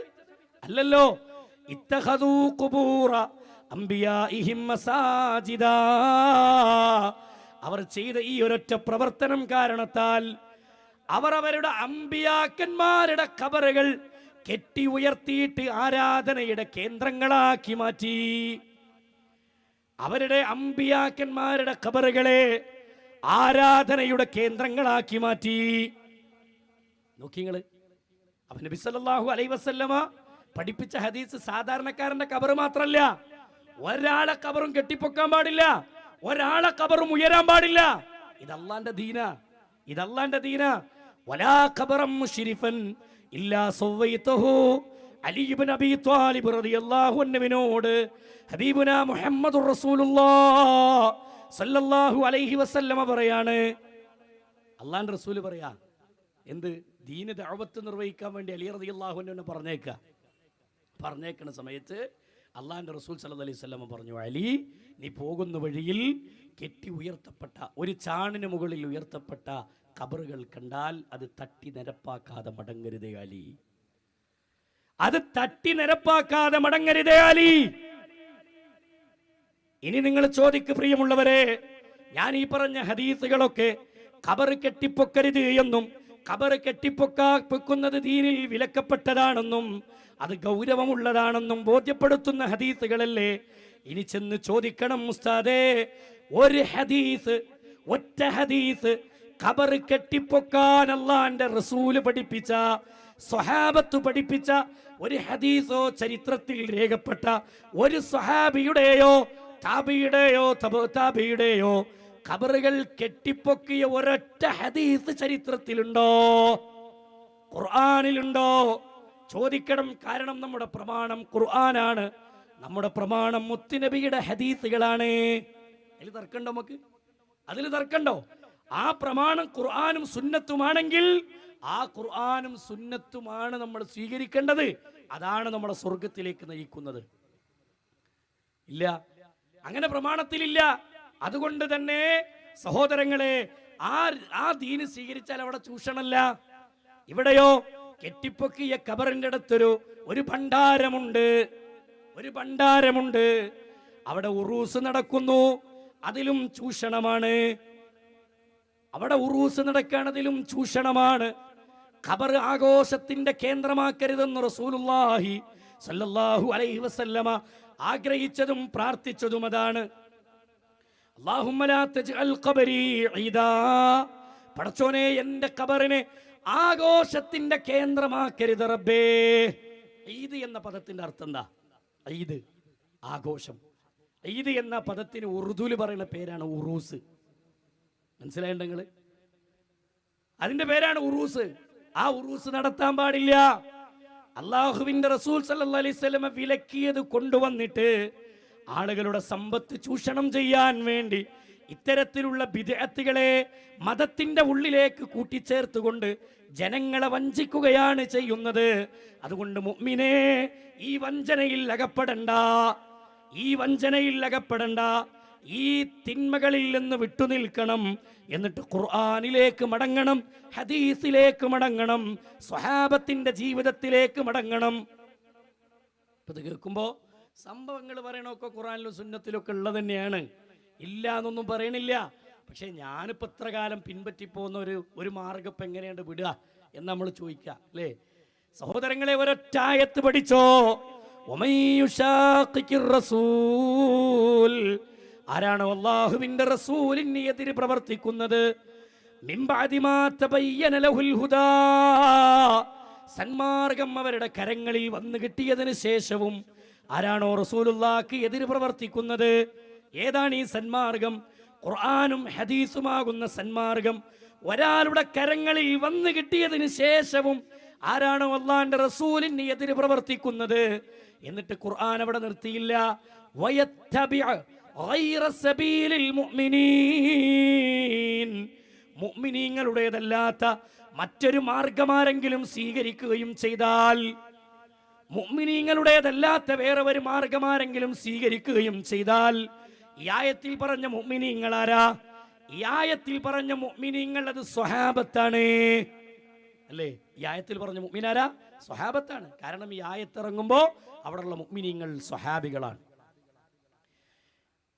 അല്ലല്ലോ. ഇത്തഖദൂ ഖുബൂറ അംബിയാഇഹിം മസാജിദാ. അവർ ചെയ്ത ഈ ഒരൊറ്റ പ്രവർത്തനം കാരണത്താൽ അവർ അവരുടെ അമ്പിയാക്കന്മാരുടെ ഖബറുകൾ കെട്ടി ഉയർത്തിയിട്ട് ആരാധനയുടെ കേന്ദ്രങ്ങളാക്കി മാറ്റി. അവരുടെ അമ്പിയാക്കന്മാരുടെ ഖബറുകളെ ആരാധനയുടെ കേന്ദ്രങ്ങളാക്കി മാറ്റി. നോക്കിങ്ങള്. അവൻ നബി സല്ലല്ലാഹു അലൈഹി വസല്ലമ പഠിപ്പിച്ച ഹദീസ് സാധാരണക്കാരന്റെ ഖബർ മാത്രല്ല, ഒരാളെ ഖബറും കെട്ടിപ്പൊക്കാൻ പാടില്ല, ഒരാളെ ഖബറും ഉയരാൻ പാടില്ല. ഇത് അല്ലാഹുവിന്റെ ദീനാ, ഇത് അല്ലാഹുവിന്റെ ദീനാ. വലാ ഖബറൻ മുശ്രിഫൻ ഇല്ലാ സവൈതഹു. അലി ഇബ്നു അബീ ത്വാലിബ് റളിയല്ലാഹു അൻഹുവിനോട് ഹബീബുനാ മുഹമ്മദുർ റസൂലുള്ളാഹ് സല്ലല്ലാഹു അലൈഹി വസല്ലമ പറയാണ്, അല്ലാഹുവിന്റെ റസൂൽ പറയാ, എന്ത്? ദീന് ദഅവത്ത് നിർവഹിക്കാൻ വേണ്ടി അലി റളിയല്ലാഹു അൻഹുവിനെ പറഞ്ഞേക്കണ സമയത്ത് അള്ളാഹിന്റെ റസൂൽ സല്ലല്ലാഹു അലൈഹി വസല്ലം പറഞ്ഞു, അലി, നീ പോകുന്ന വഴിയിൽ കെട്ടി ഉയർത്തപ്പെട്ട, ഒരു ചാണിന് മുകളിൽ ഉയർത്തപ്പെട്ട ഖബറുകൾ കണ്ടാൽ അത് തട്ടി നിരപ്പാക്കാതെ മടങ്ങരുതേ അലി, അത് തട്ടി നിരപ്പാക്കാതെ മടങ്ങരുതേ അലി. ഇനി നിങ്ങൾ ചോദിക്ക് പ്രിയമുള്ളവരെ, ഞാൻ ഈ പറഞ്ഞ ഹദീസുകളൊക്കെ ഖബർ കെട്ടിപ്പൊക്കരുത് എന്നും ഖബർ കെട്ടിപ്പൊക്കുന്നത് ദീനിൽ വിലക്കപ്പെട്ടതാണെന്നും അത് ഗൗരവമുള്ളതാണെന്നും ബോധ്യപ്പെടുത്തുന്ന ഹദീസുകളല്ലേ? ഇനി ചെന്ന് ചോദിക്കണം, ഉസ്താദേ, ഒരു ഹദീസ്, ഒറ്റ ഹദീസ് ഖബർ കെട്ടിപ്പൊക്കാൻ അല്ലാഹുവിന്റെ റസൂല് പഠിപ്പിച്ച, സ്വഹാബത്ത് പഠിപ്പിച്ച ഒരു ഹദീസോ ചരിത്രത്തിൽ രേഖപ്പെട്ട ഒരു സ്വഹാബിയുടെയോ താബിയുടെയോ താബിയുടെയോ ഖബറുകൾ കെട്ടിപ്പൊക്കിയ ഒരൊറ്റ ഹദീസ് ചരിത്രത്തിലുണ്ടോ? ഖുർആനിലുണ്ടോ? ചോദിക്കണം. കാരണം നമ്മുടെ പ്രമാണം ഖുർആനാണ്, നമ്മുടെ പ്രമാണം മുത്തുനബിയുടെ ഹദീസുകളാണ്. അതിൽ തർക്കണ്ടോ? നമുക്ക് അതിൽ തർക്കണ്ടോ? ആ പ്രമാണം ഖുർആനും സുന്നത്തുമാണെങ്കിൽ ആ ഖുർആനും സുന്നത്തുമാണ് നമ്മൾ സ്വീകരിക്കേണ്ടത്. അതാണ് നമ്മളെ സ്വർഗത്തിലേക്ക് നയിക്കുന്നത്. ഇല്ല, അങ്ങനെ പ്രമാണത്തിലില്ല. അതുകൊണ്ട് തന്നെ സഹോദരങ്ങളെ, ആ ദീന് സ്വീകരിച്ചാൽ അവിടെ ചൂഷണമല്ല. ഇവിടെയോ കെട്ടിപ്പൊക്കിയ ഖബറിന്റെ അടുത്തൊരു ഭണ്ഡാരമുണ്ട്. അവിടെ ഉറൂസ് നടക്കുന്നു, അതിലും ചൂഷണമാണ്. അവിടെ ഉറൂസ് നടക്കുകയാണതിലും ചൂഷണമാണ്. ഖബർ ആഘോഷത്തിന്റെ കേന്ദ്രമാക്കരുതെന്ന് റസൂലുള്ളാഹി സ്വല്ലല്ലാഹു അലൈഹി വസല്ലമ ആഗ്രഹിച്ചതും പ്രാർത്ഥിച്ചതും അതാണ്. അല്ലാഹുമ്മ ലാ തജ്അൽ ഖബരി ഈദാ, പടച്ചോനെ എന്റെ ഖബറിനെ ആഘോഷത്തിന്റെ കേന്ദ്രമാക്കരുത് റബ്ബേ. ഈദ് എന്ന പദത്തിന്റെ അർത്ഥം എന്താ? ഈദ് ആഘോഷം. ഈദ് എന്ന പദത്തിന് ഉറുദുവിൽ പറയുന്ന പേരാണ് ഉറൂസ്. മനസ്സിലായില്ല നിങ്ങള്? അതിന്റെ പേരാണ് ഉറൂസ്. ആ ഉറൂസ് നടത്താൻ പാടില്ല. അള്ളാഹുവിന്റെ റസൂൽ സല്ലല്ലാഹു അലൈഹി വസല്ലം വിലക്കിയത് കൊണ്ടുവന്നിട്ട് ആളുകളുടെ സമ്പത്ത് ചൂഷണം ചെയ്യാൻ വേണ്ടി ഇത്തരത്തിലുള്ള ബിദ്അത്തുകളെ മതത്തിന്റെ ഉള്ളിലേക്ക് കൂട്ടിച്ചേർത്തുകൊണ്ട് ജനങ്ങളെ വഞ്ചിക്കുകയാണ് ചെയ്യുന്നത്. അതുകൊണ്ട് മുഅ്മിനേ, ഈ വഞ്ചനയിൽ അകപ്പെടണ്ട, ഈ തിന്മകളിൽ നിന്ന് വിട്ടുനിൽക്കണം. എന്നിട്ട് ഖുർആനിലേക്ക് മടങ്ങണം, ഹദീസിലേക്ക് മടങ്ങണം, സ്വഹാബത്തിന്റെ ജീവിതത്തിലേക്ക് മടങ്ങണം. ഇത് കേൾക്കുമ്പോ സംഭവങ്ങൾ പറയണൊക്കെ ഖുർആനിലും സുന്നത്തിലൊക്കെ ഉള്ളത് തന്നെയാണ്, ഇല്ല എന്നൊന്നും പറയണില്ല. പക്ഷെ ഞാനിപ്പോ ഇത്ര കാലം പിൻപറ്റിപ്പോകുന്ന ഒരു മാർഗം ഇപ്പൊ എങ്ങനെയുണ്ട് വിടുക എന്ന് നമ്മൾ ചോദിക്കുക അല്ലേ? സഹോദരങ്ങളെ, ഒരൊറ്റ ആയത്ത് പഠിച്ചോ. ആരാണോ അല്ലാഹുവിന്റെ റസൂലിന് എതിര് പ്രവർത്തിക്കുന്നത്, സന്മാർഗം അവരുടെ കരങ്ങളിൽ വന്നു കിട്ടിയതിന് ശേഷവും ആരാണോ റസൂലുള്ളാഹിക്ക് എതിര് പ്രവർത്തിക്കുന്നത്, ഏതാണ് ഈ സന്മാർഗം? ഖുർആനും ഹദീസുമാകുന്ന സന്മാർഗം ഒരാളുടെ കരങ്ങളിൽ വന്നു കിട്ടിയതിന് ശേഷവും ആരാണോ അല്ലാഹുവിന്റെ റസൂലിന് എതിര് പ്രവർത്തിക്കുന്നത്, എന്നിട്ട് ഖുർആൻ അവിടെ നിർത്തിയില്ല, മുഅ്മിനീങ്ങളുടേതല്ലാത്ത മറ്റൊരു മാർഗമാരെങ്കിലും സ്വീകരിക്കുകയും ചെയ്താൽ, മുഅ്മിനീങ്ങളുടേതല്ലാത്ത വേറെ ഒരു മാർഗമാരെങ്കിലും സ്വീകരിക്കുകയും ചെയ്താൽ, ഈ ആയത്തിൽ പറഞ്ഞ മുഅ്മിനീങ്ങൾ ആരാ? ഈ ആയത്തിൽ പറഞ്ഞ മുഅ്മിനീങ്ങൾ അത് സ്വഹാബത്താണ് അല്ലേ? ഈ ആയത്തിൽ പറഞ്ഞ മുഅ്മിനാരാ? സ്വഹാബത്താണ്. കാരണം ഈ ആയത്തിറങ്ങുമ്പോ അവിടെയുള്ള മുഅ്മിനീങ്ങൾ സ്വഹാബികളാണ്.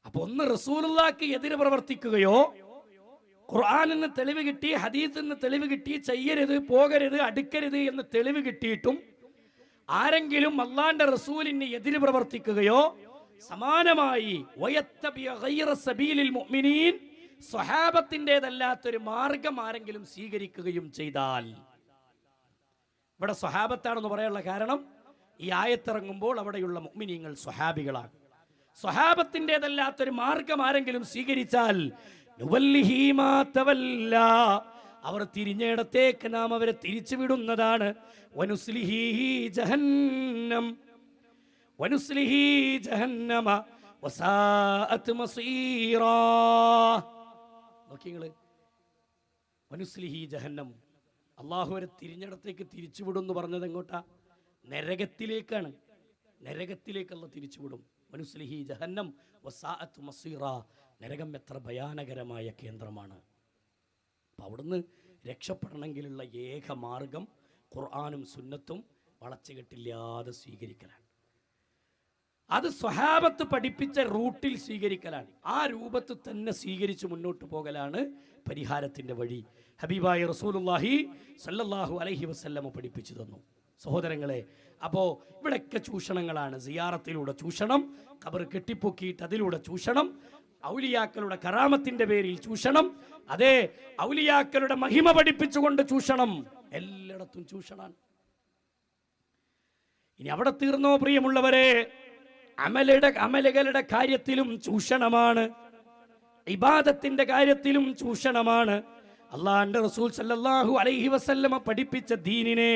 അപ്പൊ ഒന്ന് റസൂലുള്ളാഹിക്ക് എതിരെ പ്രവർത്തിക്കുകയോ, ഖുർആനിന് തെളിവ് കിട്ടി, ഹദീസിന് തെളിവ് കിട്ടി, ചെയ്യരുത്, പോകരുത്, അടുക്കരുത് എന്ന് തെളിവ് കിട്ടിയിട്ടും ആരെങ്കിലും അല്ലാഹുവിന്റെ റസൂലിന് എതിരെ പ്രവർത്തിക്കുകയോ, സമാനമായി സ്വഹാബത്തിൻ്റെതല്ലാത്തൊരു മാർഗം ആരെങ്കിലും സ്വീകരിക്കുകയും ചെയ്താൽ, ഇവിടെ സ്വഹാബത്താണെന്ന് പറയാനുള്ള കാരണം ഈ ആയത്തിറങ്ങുമ്പോൾ അവിടെയുള്ള മുഅ്മിനീങ്ങൾ സ്വഹാബികളാണ്. സ്വഹാബത്തിൻ്റെതല്ലാത്തൊരു മാർഗം ആരെങ്കിലും സ്വീകരിച്ചാൽ അവർ തിരിഞ്ഞയിടത്തേക്ക് നാം അവരെ തിരിച്ചുവിടുന്നതാണ്. അള്ളാഹുവരെ തിരിഞ്ഞിടത്തേക്ക് തിരിച്ചുവിടും എന്ന് പറഞ്ഞത് എങ്ങോട്ടാ? നരകത്തിലേക്കാണ്. നരകത്തിലേക്കല്ല തിരിച്ചുവിടും. വനുസ്ലിഹി ജഹന്നം വസാഅത്ത് മസീറ. നരകം എത്ര ഭയാനകരമായ കേന്ദ്രമാണ്. അപ്പം അവിടുന്ന് രക്ഷപ്പെടണമെങ്കിലുള്ള ഏക മാർഗം ഖുർആനും സുന്നത്തും വളച്ചുകെട്ടില്ലാതെ സ്വീകരിക്കലാണ്. അത് സ്വഹാബത്ത് പഠിപ്പിച്ച റൂട്ടിൽ സ്വീകരിക്കലാണ്. ആ രൂപത്തിൽ തന്നെ സ്വീകരിച്ച് മുന്നോട്ട് പോകലാണ് പരിഹാരത്തിൻ്റെ വഴി. ഹബീബായ റസൂലുള്ളാഹി സല്ലല്ലാഹു അലൈഹി വസല്ലമ പഠിപ്പിച്ചു തന്നു. സഹോദരങ്ങളെ, അപ്പോൾ ഇവിടെയൊക്കെ ചൂഷണങ്ങളാണ്. സിയാറത്തിലൂടെ ചൂഷണം, ഖബർ കെട്ടിപ്പൊക്കിയിട്ട് അതിലൂടെ ചൂഷണം, ഔലിയാക്കളുടെ കറാമത്തിന്റെ പേരിൽ ചൂഷണം, അതേ ഔലിയാക്കളുടെ മഹിമ പഠിപ്പിച്ചുകൊണ്ട് ചൂഷണം, എല്ലായിടത്തും ചൂഷണാണ്. ഇനി അവിടെ തീർന്നോ പ്രിയമുള്ളവരെ? അമലുകളുടെ കാര്യത്തിലും ചൂഷണമാണ്, ഇബാദത്തിന്റെ കാര്യത്തിലും ചൂഷണമാണ്. അല്ലാഹുവിന്റെ റസൂൽ സല്ലല്ലാഹു അലൈഹി വസല്ലമ പഠിപ്പിച്ച ദീനിനെ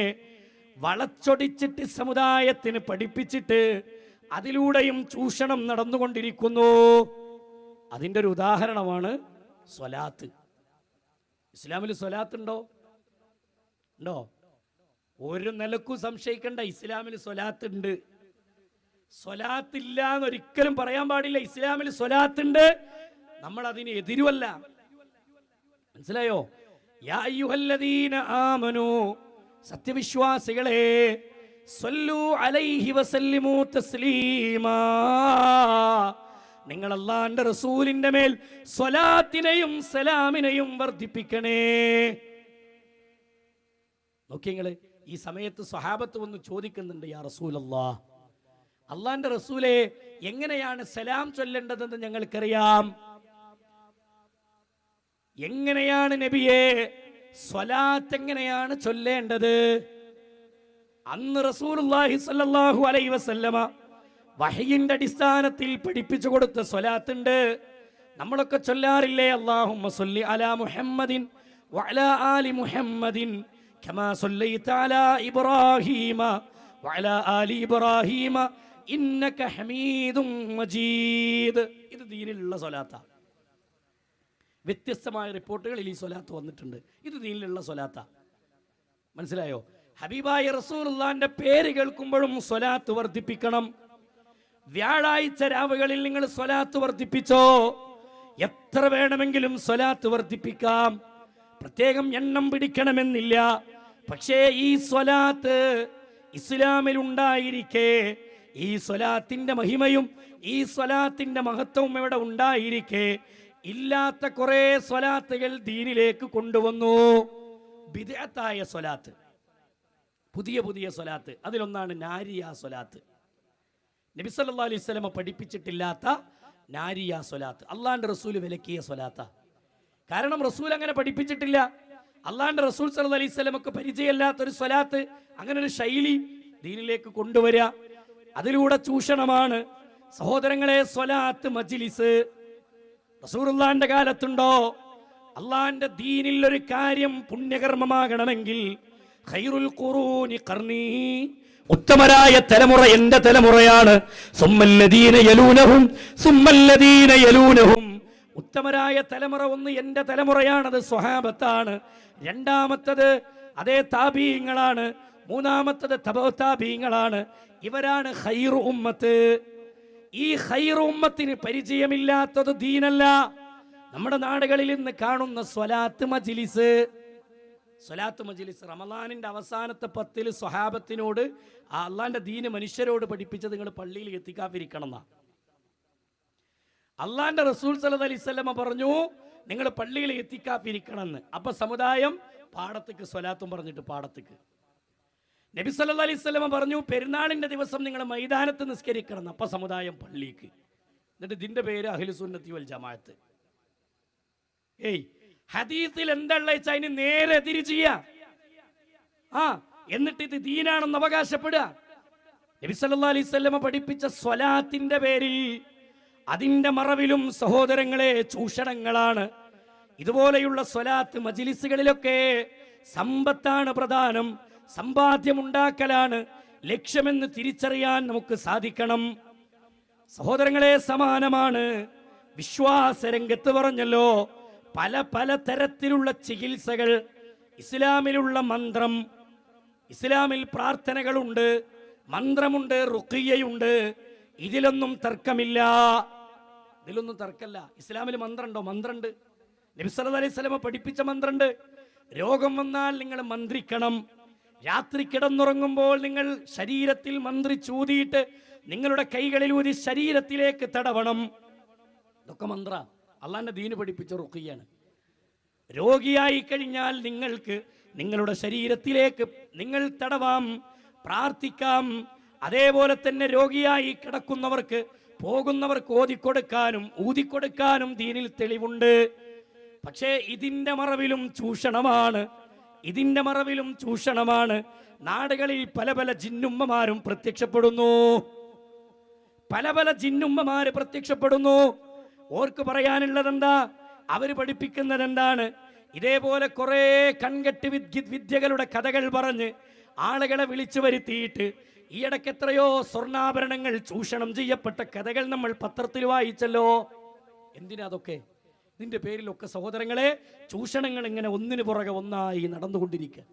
വളച്ചൊടിച്ചിട്ട് സമുദായത്തിന് പഠിപ്പിച്ചിട്ട് അതിലൂടെയും ചൂഷണം നടന്നുകൊണ്ടിരിക്കുന്നു. അതിൻ്റെ ഒരു ഉദാഹരണമാണ് സ്വലാത്ത്. ഇസ്ലാമിൽ സ്വലാത്തുണ്ടോ? ഉണ്ടോ? ഒരു നിലക്കും സംശയിക്കണ്ട, ഇസ്ലാമിൽ സ്വലാത്തുണ്ട്. സ്വലാത്തില്ല എന്നൊരിക്കലും പറയാൻ പാടില്ല. ഇസ്ലാമിൽ സ്വലാത്തുണ്ട്, നമ്മൾ അതിന് എതിരുമല്ല. മനസ്സിലായോ? യാ അയ്യുഹല്ലദീന ആമനൂ, സത്യവിശ്വാസികളെ, സ്വല്ലു അലൈഹി വസല്ലിമു തസ്ലീമാ, നിങ്ങൾ അല്ലാഹുവിന്റെ റസൂലിന്റെ മേൽ സ്വലാത്തിനെയും സലാമിനെയും വർദ്ധിപ്പിക്കണേ. നോക്കിയങ്ങള്, ഈ സമയത്ത് സ്വഹാബത്ത് വന്ന് ചോദിക്കുന്നുണ്ട്, യാ റസൂലല്ലാഹ്, അള്ളാന്റെ റസൂലെ, എങ്ങനെയാണ് സലാം ചൊല്ലേണ്ടതെന്ന് ഞങ്ങൾക്കറിയാം. എങ്ങനെയാണ് നബിയെ സ്വലാത്ത് എങ്ങനെയാണ് ചൊല്ലേണ്ടത്? അന്ന് റസൂലുള്ളാഹി സ്വല്ലല്ലാഹു അലൈഹി വസല്ലമ വഹയിന്റെ അടിസ്ഥാനത്തിൽ പഠിപ്പിച്ചു കൊടുത്ത സ്വലാത്തുണ്ട്. നമ്മളൊക്കെ ചൊല്ലാറില്ലേ? അല്ലാഹുമ്മ സ്വല്ലി അലാ മുഹമ്മദിൻ വഅലാ ആലി മുഹമ്മദിൻ കമാ സ്വല്ലൈത അലാ ഇബ്രാഹീമ വഅലാ ആലി ഇബ്രാഹീമ ഇന്നക ഹമീദും മജീദ്. ഇത് ദീനിലുള്ള സ്വലാത്താ. വ്യത്യസ്തമായ റിപ്പോർട്ടുകളിൽ ഈ സ്വലാത്ത് വന്നിട്ടുണ്ട്. ഇത് ദീനിലുള്ള സ്വലാത്താ. മനസ്സിലായോ? ഹബീബായ റസൂലുള്ളാഹിന്റെ പേര് കേൾക്കുമ്പോഴും സ്വലാത്ത് വർദ്ധിപ്പിക്കണം. വ്യാഴാഴ്ച രാവുകളിൽ നിങ്ങൾ സ്വലാത്ത് വർദ്ധിപ്പിച്ചോ? എത്ര വേണമെങ്കിലും സ്വലാത്ത് വർദ്ധിപ്പിക്കാം. പ്രത്യേകം എണ്ണം പിടിക്കണമെന്നില്ല. പക്ഷേ ഈ സ്വലാത്ത് ഇസ്ലാമിൽ ഉണ്ടായിരിക്കെ, ഈ സ്വലാത്തിന്റെ മഹിമയും ഈ സ്വലാത്തിന്റെ മഹത്വവും ഇവിടെ ഉണ്ടായിരിക്കെ, ഇല്ലാത്ത കുറെ സ്വലാത്തുകൾ ദീനിലേക്ക് കൊണ്ടുവന്നു. ബിദ്അത്തായ സ്വലാത്ത്, പുതിയ പുതിയ സ്വലാത്ത്. അതിലൊന്നാണ് നാരിയ സ്വലാത്ത്. നബി സല്ലല്ലാഹു അലൈഹി വസല്ലം പഠിപ്പിച്ചിട്ടില്ലാത്ത നാരിയ സ്വലാത്ത്, അള്ളാന്റെ റസൂൽ വിലക്കിയ സ്വലാത്താ. കാരണം റസൂൽ അങ്ങനെ പഠിപ്പിച്ചിട്ടില്ല. അള്ളാന്റെ റസൂൽ സല്ലല്ലാഹു അലൈഹി വസല്ലമക്ക് പരിചയമില്ലാത്തൊരു സ്വലാത്ത്, അങ്ങനെ ഒരു ശൈലി ദീനിലേക്ക് കൊണ്ടുവരിക, അതിലൂടെ ചൂഷണമാണ്. സഹോദരങ്ങളെ, സ്വലാത്ത് മജ്ലിസ് റസൂലുള്ളാഹിന്റെ കാലത്തുണ്ടോ? അള്ളാന്റെ ദീനിൽ ഒരു കാര്യം പുണ്യകർമ്മമാകണമെങ്കിൽ ഖൈറുൽ ഖുറൂനി ഖർനീ, ഉത്തമരായ തലമുറ എന്റെ തലമുറയാണ്. സുമ്മല്ലദീന യലൂനഹും സുമ്മല്ലദീന യലൂനഹും, ഉത്തമരായ തലമുറ ഒന്ന് എന്റെ തലമുറയാണത് സ്വഹാബത്താണ്. രണ്ടാമത്തത് അതേ താബീങ്ങളാണ്. മൂന്നാമത്തത് തബഉ താബീങ്ങളാണ്. ഇവരാണ് ഖൈറു ഉമ്മത്ത്. ഈ ഖൈറു ഉമ്മത്തിന് പരിചയമില്ലാത്തത് ദീനല്ല. നമ്മുടെ നാടുകളിൽ ഇന്ന് കാണുന്ന സ്വലാത്ത് മജ്ലിസ്, സ്വലാത്ത് മജ്ലിസ് റമളാനിന്റെ അവസാനത്തെ 10 സ്വഹാബത്തിനോട് അള്ളാന്റെ ദീന് മനുഷ്യരോട് പഠിപ്പിച്ചത് നിങ്ങൾ പള്ളിയിൽ എത്തിക്കാതിരിക്കണം എന്നാ. അള്ളാന്റെ റസൂൽ സല്ലല്ലാഹു അലൈഹി വസല്ലമ പറഞ്ഞു, നിങ്ങൾ പള്ളിയിൽ എത്തിക്കാതിരിക്കണം എന്ന്. അപ്പൊ സമുദായം പാടത്തേക്ക് സ്വലാത്തും പറഞ്ഞിട്ട് പാടത്തേക്ക്. നബി സല്ലല്ലാഹു അലൈഹി വസല്ലമ പറഞ്ഞു, പെരുന്നാളിന്റെ ദിവസം നിങ്ങൾ മൈതാനത്ത് നിസ്കരിക്കണം എന്ന്. അപ്പൊ സമുദായം പള്ളിക്ക്. എന്നിട്ട് ഇതിന്റെ പേര് അഹ്ലു സുന്നത്തി വൽ ജമാഅത്ത്. ഹദീസിൽ എന്താ വെച്ചാൽ അതിന് നേരെ എതിര് ചെയ്യാ. എന്നിട്ട് ഇത് ദീനാണെന്ന് അവകാശപ്പെടുക. നബി സല്ലല്ലാഹു അലൈഹി വസല്ലമ പഠിപ്പിച്ച സ്വലാത്തിന്റെ പേരിൽ അതിന്റെ മറവിലും സഹോദരങ്ങളെ ചൂഷണങ്ങളാണ്. ഇതുപോലെയുള്ള സ്വലാത്ത് മജ്ലിസുകളിലൊക്കെ സമ്പത്താണ് പ്രധാനം, സമ്പാദ്യമുണ്ടാക്കലാണ് ലക്ഷ്യമെന്ന് തിരിച്ചറിയാൻ നമുക്ക് സാധിക്കണം. സഹോദരങ്ങളെ, സമാനമാണ് വിശ്വാസരംഗത്ത് പറഞ്ഞല്ലോ, പല പല തരത്തിലുള്ള ചികിത്സകൾ ഇസ്ലാമിലുള്ള. മന്ത്രം, ഇസ്ലാമിൽ പ്രാർത്ഥനകളുണ്ട്, മന്ത്രമുണ്ട്, റുഖിയ്യയുണ്ട്. ഇതിലൊന്നും തർക്കമില്ല, ഇതിലൊന്നും തർക്കമില്ല. ഇസ്ലാമിൽ മന്ത്രമുണ്ടോ? മന്ത്രമുണ്ട്. നബി സല്ലല്ലാഹു അലൈഹി വസല്ലം പഠിപ്പിച്ച മന്ത്രമുണ്ട്. രോഗം വന്നാൽ നിങ്ങൾ മന്ത്രിക്കണം. രാത്രി കിടന്നുറങ്ങുമ്പോൾ നിങ്ങൾ ശരീരത്തിൽ മന്ത്രിച്ചൂതിയിട്ട് നിങ്ങളുടെ കൈകളിൽ ഊതി ശരീരത്തിലേക്ക് തടവണം. ഇതൊക്കെ മന്ത്ര, അള്ളാന്റെ ദീന് പഠിപ്പിച്ച റുഖിയ്യാണ്. രോഗിയായി കഴിഞ്ഞാൽ നിങ്ങൾക്ക് നിങ്ങളുടെ ശരീരത്തിലേക്ക് നിങ്ങൾ തടവാം, പ്രാർത്ഥിക്കാം. അതേപോലെ തന്നെ രോഗിയായി കിടക്കുന്നവർക്ക്, പോകുന്നവർക്ക് ഓതിക്കൊടുക്കാനും ഊതിക്കൊടുക്കാനും ദീനിൽ തെളിവുണ്ട്. പക്ഷേ ഇതിന്റെ മറവിലും ചൂഷണമാണ്, ഇതിന്റെ മറവിലും ചൂഷണമാണ്. നാടുകളിൽ പല പല ജിന്നുമ്മമാരും പ്രത്യക്ഷപ്പെടുന്നു, പല പല ജിന്നുമ്മമാര് പ്രത്യക്ഷപ്പെടുന്നു. ഓർക്ക് പറയാനുള്ളത് എന്താ? അവര് പഠിപ്പിക്കുന്നത് എന്താണ്? ഇതേപോലെ കുറെ കൺകെട്ട് വിദ്യകളുടെ കഥകൾ പറഞ്ഞ് ആളുകളെ വിളിച്ചു വരുത്തിയിട്ട് ഈയിടയ്ക്ക് എത്രയോ സ്വർണ്ണാഭരണങ്ങൾ ചൂഷണം ചെയ്യപ്പെട്ട കഥകൾ നമ്മൾ പത്രത്തിൽ വായിച്ചല്ലോ. എന്തിനാ അതൊക്കെ? ഇതിൻ്റെ പേരിലൊക്കെ സഹോദരങ്ങളെ ചൂഷണങ്ങൾ ഇങ്ങനെ ഒന്നിനു പുറകെ ഒന്നായി നടന്നുകൊണ്ടിരിക്കുക.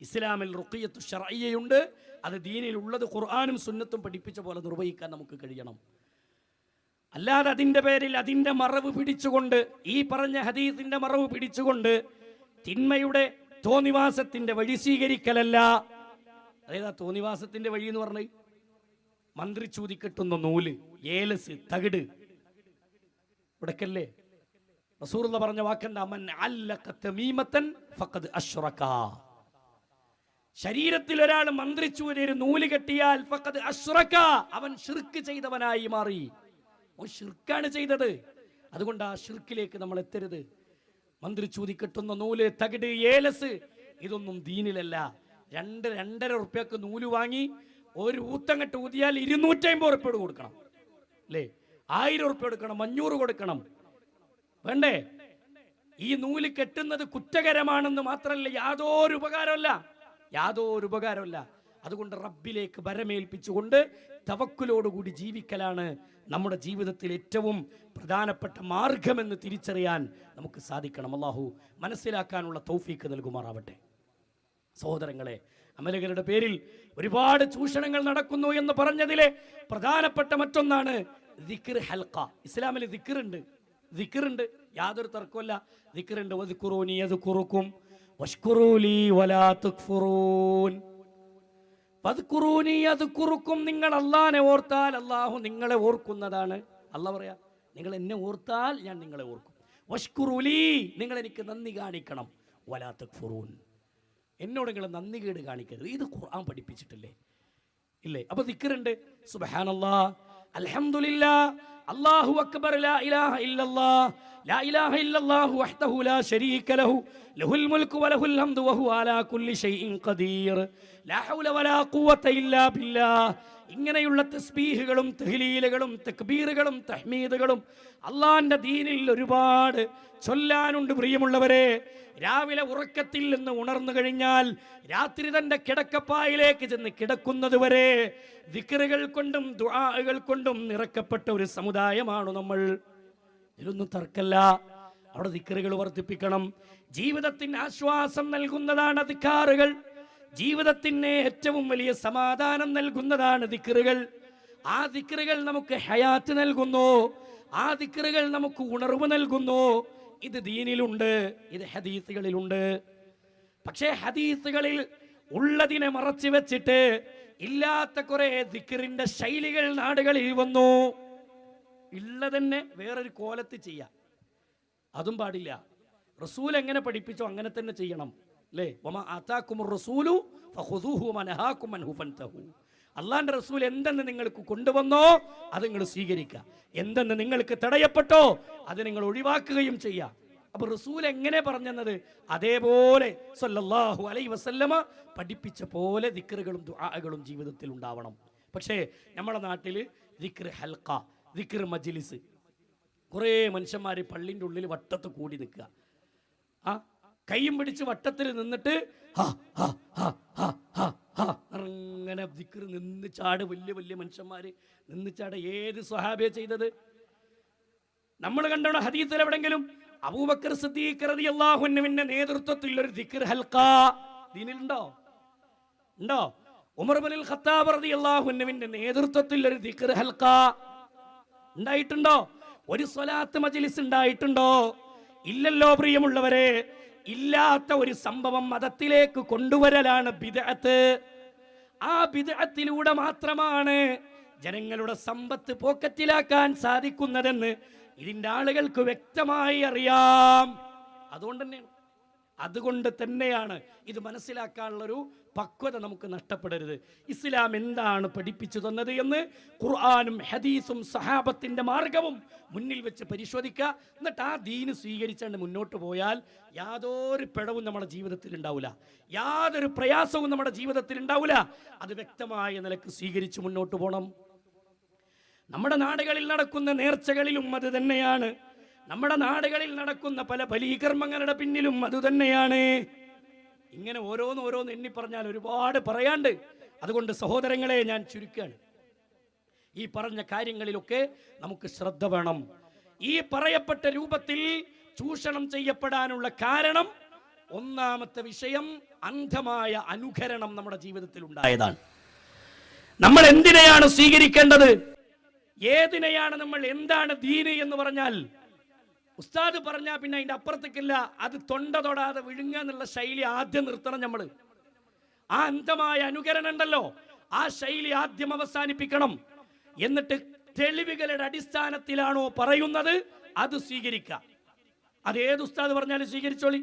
ഇസ്ലാമിൽ റുഖിയത്തു ശർഇയ്യയുണ്ട്. അത് ദീനിലുള്ളത് ഖുർആനും സുന്നത്തും പഠിപ്പിച്ച പോലെ നിർവഹിക്കാൻ നമുക്ക് കഴിയണം. അല്ലാതെ അതിൻ്റെ പേരിൽ അതിൻ്റെ മറവ് പിടിച്ചുകൊണ്ട്, ഈ പറഞ്ഞ ഹദീസിൻ്റെ മറവ് പിടിച്ചുകൊണ്ട് തിന്മയുടെ തോന്നിവാസത്തിൻ്റെ വഴി സ്വീകരിക്കലല്ല. അതായത് ആ തോന്നിവാസത്തിൻ്റെ വഴി എന്ന് പറഞ്ഞ് മന്ത്രിച്ചൂതി കെട്ടുന്ന നൂല്, ഏലസ്, തകിട്, ഇവിടക്കല്ലേ റസൂലുള്ള പറഞ്ഞ വാക്കെന്താ? മൻ അല്ലഖ തമീമതൻ ഫഖദ് അശ്റക. ശരീരത്തിൽ ഒരാൾ മന്ത്രിച്ചൂതി ഒരു നൂല് കെട്ടിയാൽ ഫഖദ് അശ്റക, അവൻ ശിർക്ക് ചെയ്തവനായി മാറി. അവൻ ശിർക്കാണ് ചെയ്തത്. അതുകൊണ്ട് ആ ശിർക്കിലേക്ക് നമ്മൾ എത്തരുത്. മന്ത്രിച്ചൂതി കെട്ടുന്ന നൂല്, തകിട്, ഏലസ്, ഇതൊന്നും ദീനിലല്ല. 2-2.5 ഉറുപ്പ്യക്ക് നൂല് വാങ്ങി ഒരു ഊത്തങ്ങട്ട് ഊതിയാൽ 250 ഉറുപ്പ്യ കൊടുക്കണം, അല്ലേ? 1000 ഉറുപ്പ്യ കൊടുക്കണം, 500 കൊടുക്കണം, വേണ്ടേ? ഈ നൂല് കെട്ടുന്നത് കുറ്റകരമാണെന്ന് മാത്രമല്ല, യാതൊരു ഉപകാരമല്ല. അതുകൊണ്ട് റബ്ബിലേക്ക് ബരമേൽപ്പിച്ചുകൊണ്ട് തവക്കുലോടുകൂടി ജീവിക്കലാണ് നമ്മുടെ ജീവിതത്തിൽ ഏറ്റവും പ്രധാനപ്പെട്ട മാർഗമെന്ന് തിരിച്ചറിയാൻ നമുക്ക് സാധിക്കണം. അല്ലാഹു മനസ്സിലാക്കാനുള്ള തൗഫീക്ക് നൽകുമാറാവട്ടെ. സഹോദരങ്ങളെ, അമലുകളുടെ പേരിൽ ഒരുപാട് ചൂഷണങ്ങൾ നടക്കുന്നു എന്ന് പറഞ്ഞതിലെ പ്രധാനപ്പെട്ട മറ്റൊന്നാണ് ദിക്ർ ഹൽഖ. ഇസ്ലാമിൽ ദിക്റുണ്ട്, യാതൊരു തർക്കമല്ല. ദിക്റുണ്ട്. വദ്കുറൂനി യദ്കുറുക്കും വഷ്കുറൂലി വലാ തുക്ഫുറൂൻ. വദ്കുറൂനി യദ്കുറുക്കും, നിങ്ങൾ അല്ലാഹുവിനെ ഓർത്താൽ അല്ലാഹു നിങ്ങളെ ഓർക്കുന്നതാണ്. അല്ലാഹു പറയാ, നിങ്ങൾ എന്നെ ഓർത്താൽ ഞാൻ നിങ്ങളെ ഓർക്കും. വഷ്കുറൂലി, നിങ്ങൾ എനിക്ക് നന്ദി കാണിക്കണം. വലാ തുക്ഫുറൂൻ, എന്നോട് നിങ്ങൾ നന്ദി കേട് കാണിക്കരുത്. ഇത് ഖുർആൻ പഠിപ്പിച്ചിട്ടില്ലേ? ഇല്ലേ? അപ്പൊ ദിക്റുണ്ട്. സുബ്ഹാനല്ലാഹ്, അൽഹംദുലില്ലാഹ്, അല്ലാഹു അക്ബർ, ലാ ഇലാഹ ഇല്ലല്ലാഹ്, ലാ ഇലാഹ ഇല്ലല്ലാഹു വഹ്ദഹു ലാ ശരീക ലഹു, ലഹുൽ മുൽക്കു വലഹുൽ ഹംദു വഹുവ അലാ കുല്ലി ഷൈഇൻ ഖദീർ, ലാ ഹൗല വലാ ഖുവത ഇല്ലാ ബില്ലാഹ്. ഇങ്ങനെയുള്ള തസ്ബീഹുകളും തഹ്ലീലുകളും തക്ബീറുകളും തഹ്മീദുകളും അള്ളാഹിന്റെ ദീനിൽ ഒരുപാട് ചൊല്ലാനുണ്ട്. പ്രിയമുള്ളവരെ, രാവിലെ ഉറക്കത്തിൽ നിന്ന് ഉണർന്നു കഴിഞ്ഞാൽ രാത്രി തന്റെ കിടക്കപ്പായിലേക്ക് ചെന്ന് കിടക്കുന്നത് വരെ ദിക്റുകൾ കൊണ്ടും ദുആകൾ കൊണ്ടും നിറക്കപ്പെട്ട ഒരു സമുദായമാണ് നമ്മൾ. ഇതിലൊന്നും തർക്കല്ല. അവിടെ ദിക്റുകൾ വർദ്ധിപ്പിക്കണം. ജീവിതത്തിന് ആശ്വാസം നൽകുന്നതാണ് അദ്കാറുകൾ. ജീവിതത്തിന് ഏറ്റവും വലിയ സമാധാനം നൽകുന്നതാണ് ദിക്റുകൾ. ആ ദിക്റുകൾ നമുക്ക് ഹയാത്ത് നൽകുന്നു. ആ ദിക്റുകൾ നമുക്ക് ഉണർവ് നൽകുന്നു. ഇത് ദീനിലുണ്ട്, ഇത് ഹദീസുകളിലുണ്ട്. പക്ഷേ ഹദീസുകളിൽ ഉള്ളതിനെ മറച്ചു വെച്ചിട്ട് ഇല്ലാത്ത കുറെ ദിക്റിന്റെ ശൈലികൾ നാടുകളിൽ വന്നു. ഉള്ളതന്നെ വേറൊരു കോലത്ത് ചെയ്യാം, അതും പാടില്ല. റസൂൽ എങ്ങനെ പഠിപ്പിച്ചോ അങ്ങനെ തന്നെ ചെയ്യണം, അല്ലേ? വമാ ആതാകുമുർ റസൂലു ഫഖുദൂഹു വമാ നഹാകും അൻഹു ഫൻതഹു. അള്ളാന്റെ റസൂൽ എന്തെന്ന് നിങ്ങൾക്ക് കൊണ്ടുവന്നോ അത് നിങ്ങൾ സ്വീകരിക്കുക, എന്തെന്ന് നിങ്ങൾക്ക് തടയപ്പെട്ടോ അത് നിങ്ങൾ ഒഴിവാക്കുകയും ചെയ്യുക. അപ്പൊ റസൂൽ എങ്ങനെ പറഞ്ഞത് അതേപോലെ സല്ലല്ലാഹു അലൈഹി വസല്ലമ പഠിപ്പിച്ച പോലെ ദിക്റുകളും ദുആകളും ജീവിതത്തിൽ ഉണ്ടാവണം. പക്ഷേ നമ്മുടെ നാട്ടിൽ ദിക്ർ ഹൽഖ, ദിക്ർ മജ്ലിസ്, കുറേ മനുഷ്യന്മാർ പള്ളിൻ്റെ ഉള്ളിൽ വട്ടത്ത് കൂടി നിൽക്കുക. കൈയും പിടിച്ച് വട്ടത്തിൽ നിന്നിട്ട് അങ്ങനെ ദിക്ർ നിന്ന് ചാട്. വലിയ വലിയ മനുഷ്യന്മാര് നിന്ന് ചാട്. ഏത് സ്വഹാബിയ ചെയ്തത്? നമ്മൾ കണ്ടോ ഹദീസിൽ എവിടെങ്കിലും അബൂബക്കർ സിദ്ദീഖ് റളിയല്ലാഹു അൻഹുവിന്റെ നേതൃത്വത്തിൽ ഒരു ദിക്ർ ഹൽഖ ദീനിലുണ്ടോ? ഉണ്ടോ? ഉമർ ഇബ്നുൽ ഖത്താബ് റളിയല്ലാഹു അൻഹുവിന്റെ നേതൃത്വത്തിൽ ഒരു ദിക്ർ ഹൽഖ ഉണ്ടായിട്ടുണ്ടോ? ഒരു സ്വലാത്ത് മജ്ലിസ് ഉണ്ടായിട്ടുണ്ടോ? ഇല്ലല്ലോ പ്രിയമുള്ളവരെ. ഇല്ലാത്ത ഒരു സംഭവം മതത്തിലേക്ക് കൊണ്ടുവരലാണ് ബിദ്അത്ത്. ആ ബിദ്അത്തിലൂടെ മാത്രമാണ് ജനങ്ങളുടെ സമ്പത്ത് പോക്കറ്റിലാക്കാൻ സാധിക്കുന്നതെന്ന് ഇതിന്റെ ആളുകൾക്ക് വ്യക്തമായി അറിയാം. അതുകൊണ്ട് തന്നെയാണ് ഇത് മനസ്സിലാക്കാനുള്ളൊരു പക്വത നമുക്ക് നഷ്ടപ്പെടരുത്. ഇസ്ലാം എന്താണ് പഠിപ്പിച്ചു തന്നത് എന്ന് ഖുർആനും ഹദീസും സഹാബത്തിന്റെ മാർഗവും മുന്നിൽ വെച്ച് പരിശോധിക്കുക. എന്നിട്ട് ആ ദീന് സ്വീകരിച്ചുകൊണ്ട് മുന്നോട്ട് പോയാൽ യാതൊരു പിഴവും നമ്മുടെ ജീവിതത്തിൽ ഉണ്ടാവില്ല, യാതൊരു പ്രയാസവും നമ്മുടെ ജീവിതത്തിൽ ഉണ്ടാവില്ല. അത് വ്യക്തമായ നിലക്ക് സ്വീകരിച്ച് മുന്നോട്ട് പോകണം. നമ്മുടെ നാടുകളിൽ നടക്കുന്ന നേർച്ചകളിലും അത് തന്നെയാണ്. നമ്മുടെ നാടുകളിൽ നടക്കുന്ന പല ബലീകർമ്മങ്ങളുടെ പിന്നിലും അതുതന്നെയാണ്. ഇങ്ങനെ ഓരോന്ന് എണ്ണി പറഞ്ഞാൽ ഒരുപാട് പറയാണ്ട്. അതുകൊണ്ട് സഹോദരങ്ങളെ, ഞാൻ ചുരുക്കുകയാണ്. ഈ പറഞ്ഞ കാര്യങ്ങളിലൊക്കെ നമുക്ക് ശ്രദ്ധ വേണം. ഈ പറയപ്പെട്ട രൂപത്തിൽ ചൂഷണം ചെയ്യപ്പെടാനുള്ള കാരണം ഒന്നാമത്തെ വിഷയം അന്ധമായ അനുകരണം നമ്മുടെ ജീവിതത്തിൽ ഉണ്ടായതാണ്. നമ്മൾ എന്തിനെയാണ് സ്വീകരിക്കേണ്ടത്, ഏതിനെയാണ് നമ്മൾ, എന്താണ് ദീന് എന്ന് പറഞ്ഞാൽ ഉസ്താദ് പറഞ്ഞാൽ പിന്നെ അതിന്റെ അപ്പുറത്തേക്കില്ല, അത് തൊണ്ട തൊടാതെ വിഴുങ്ങുക എന്നുള്ള ശൈലി ആദ്യം നിർത്തണം. നമ്മൾ ആ അന്ധമായ അനുകരണം ഉണ്ടല്ലോ, ആ ശൈലി ആദ്യം അവസാനിപ്പിക്കണം. എന്നിട്ട് തെളിവുകളുടെ അടിസ്ഥാനത്തിലാണോ പറയുന്നത് അത് സ്വീകരിക്കുക. അത് ഏത് ഉസ്താദ് പറഞ്ഞാലും സ്വീകരിച്ചോളി.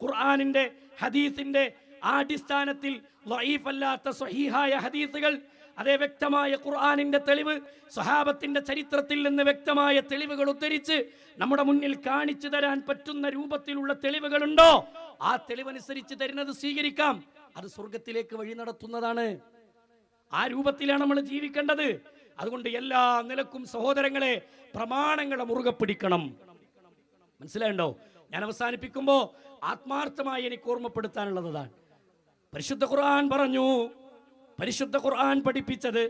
ഖുർആനിന്റെ ഹദീസിന്റെ ആ അടിസ്ഥാനത്തിൽ ലഈഫ് അല്ലാത്ത സ്വഹീഹായ ഹദീസുകൾ, അതേ വ്യക്തമായ ഖുർആനിന്റെ തെളിവ്, സ്വഹാബത്തിന്റെ ചരിത്രത്തിൽ നിന്ന് വ്യക്തമായ തെളിവുകൾ ഉദ്ധരിച്ച് നമ്മുടെ മുന്നിൽ കാണിച്ചു തരാൻ പറ്റുന്ന രൂപത്തിലുള്ള തെളിവുകളുണ്ടോ, ആ തെളിവനുസരിച്ച് തരുന്നത് സ്വീകരിക്കാം. അത് സ്വർഗത്തിലേക്ക് വഴി നടത്തുന്നതാണ്. ആ രൂപത്തിലാണ് നമ്മൾ ജീവിക്കേണ്ടത്. അതുകൊണ്ട് എല്ലാ നിലക്കും സഹോദരങ്ങളെ പ്രമാണങ്ങളെ മുറുകെ പിടിക്കണം. മനസ്സിലായുണ്ടോ? ഞാൻ അവസാനിപ്പിക്കുമ്പോ ആത്മാർത്ഥമായി എനിക്ക് ഓർമ്മപ്പെടുത്താനുള്ളതാണ്. പരിശുദ്ധ ഖുർആൻ പറഞ്ഞു, പരിശുദ്ധ ഖുർആൻ പഠിപ്പിച്ചത്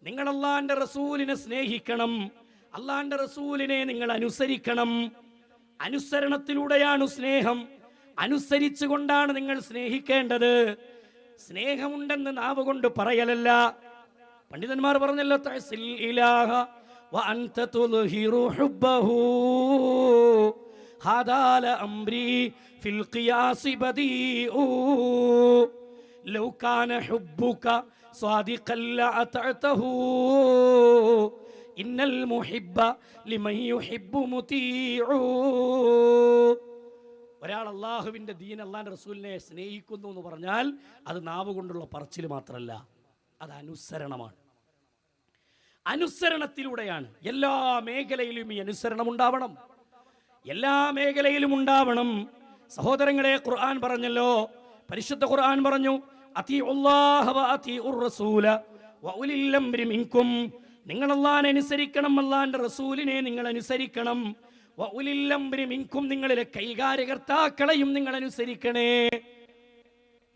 നിങ്ങൾ അല്ലാഹുവിന്റെ റസൂലിനെ സ്നേഹിക്കണം, അല്ലാഹുവിന്റെ റസൂലിനെ നിങ്ങൾ അനുസരിക്കണം. അനുസരണത്തിലൂടെയാണ് സ്നേഹം, അനുസരിച്ചുകൊണ്ടാണ് നിങ്ങൾ സ്നേഹിക്കേണ്ടത്. സ്നേഹമുണ്ടെന്ന് നാവ് കൊണ്ട് പറയലല്ല. പണ്ഡിതന്മാർ പറഞ്ഞല്ലോ, തഅസിൽ ഇലാഹ വ അൻത തുൽഹിറു ഹുബ്ബഹു ഹാദാല അംരി ഫിൽ ഖിയാസി ബദീഉ ലൗ കാന ഹുബ്ബുക സ്വാദിഖൻ ലഅതഅതഹു ഇന്നൽ മുഹിബ്ബ ലിമൻ യുഹിബ്ബു മുതീഉ. ഒരാൾ അള്ളാഹുവിന്റെ ദീൻ, അള്ളാഹിന്റെ റസൂലിനെ സ്നേഹിക്കുന്നു എന്ന് പറഞ്ഞാൽ അത് നാവ് കൊണ്ടുള്ള പറച്ചിൽ മാത്രമല്ല, അത് അനുസരണമാണ്. അനുസരണത്തിലൂടെയാണ്. എല്ലാ മേഖലയിലും ഈ അനുസരണം ഉണ്ടാവണം, എല്ലാ മേഖലയിലും ഉണ്ടാവണം. സഹോദരങ്ങളെ, ഖുർആൻ പറഞ്ഞല്ലോ, പരിശുദ്ധ ഖുർആൻ പറഞ്ഞു, അത്തിഉല്ലാഹ വ അത്തിഉർ റസൂല വ ഉലിൽ അംരി മിൻകും. നിങ്ങൾ അല്ലാഹുവിനെ അനുസരിക്കണം, അല്ലാഹുവിന്റെ റസൂലിനെ നിങ്ങൾ അനുസരിക്കണം. വ ഉലിൽ അംരി മിൻകും, നിങ്ങളിലെ കൈകാര്യകർത്താക്കളെയും നിങ്ങൾ അനുസരിക്കണേ.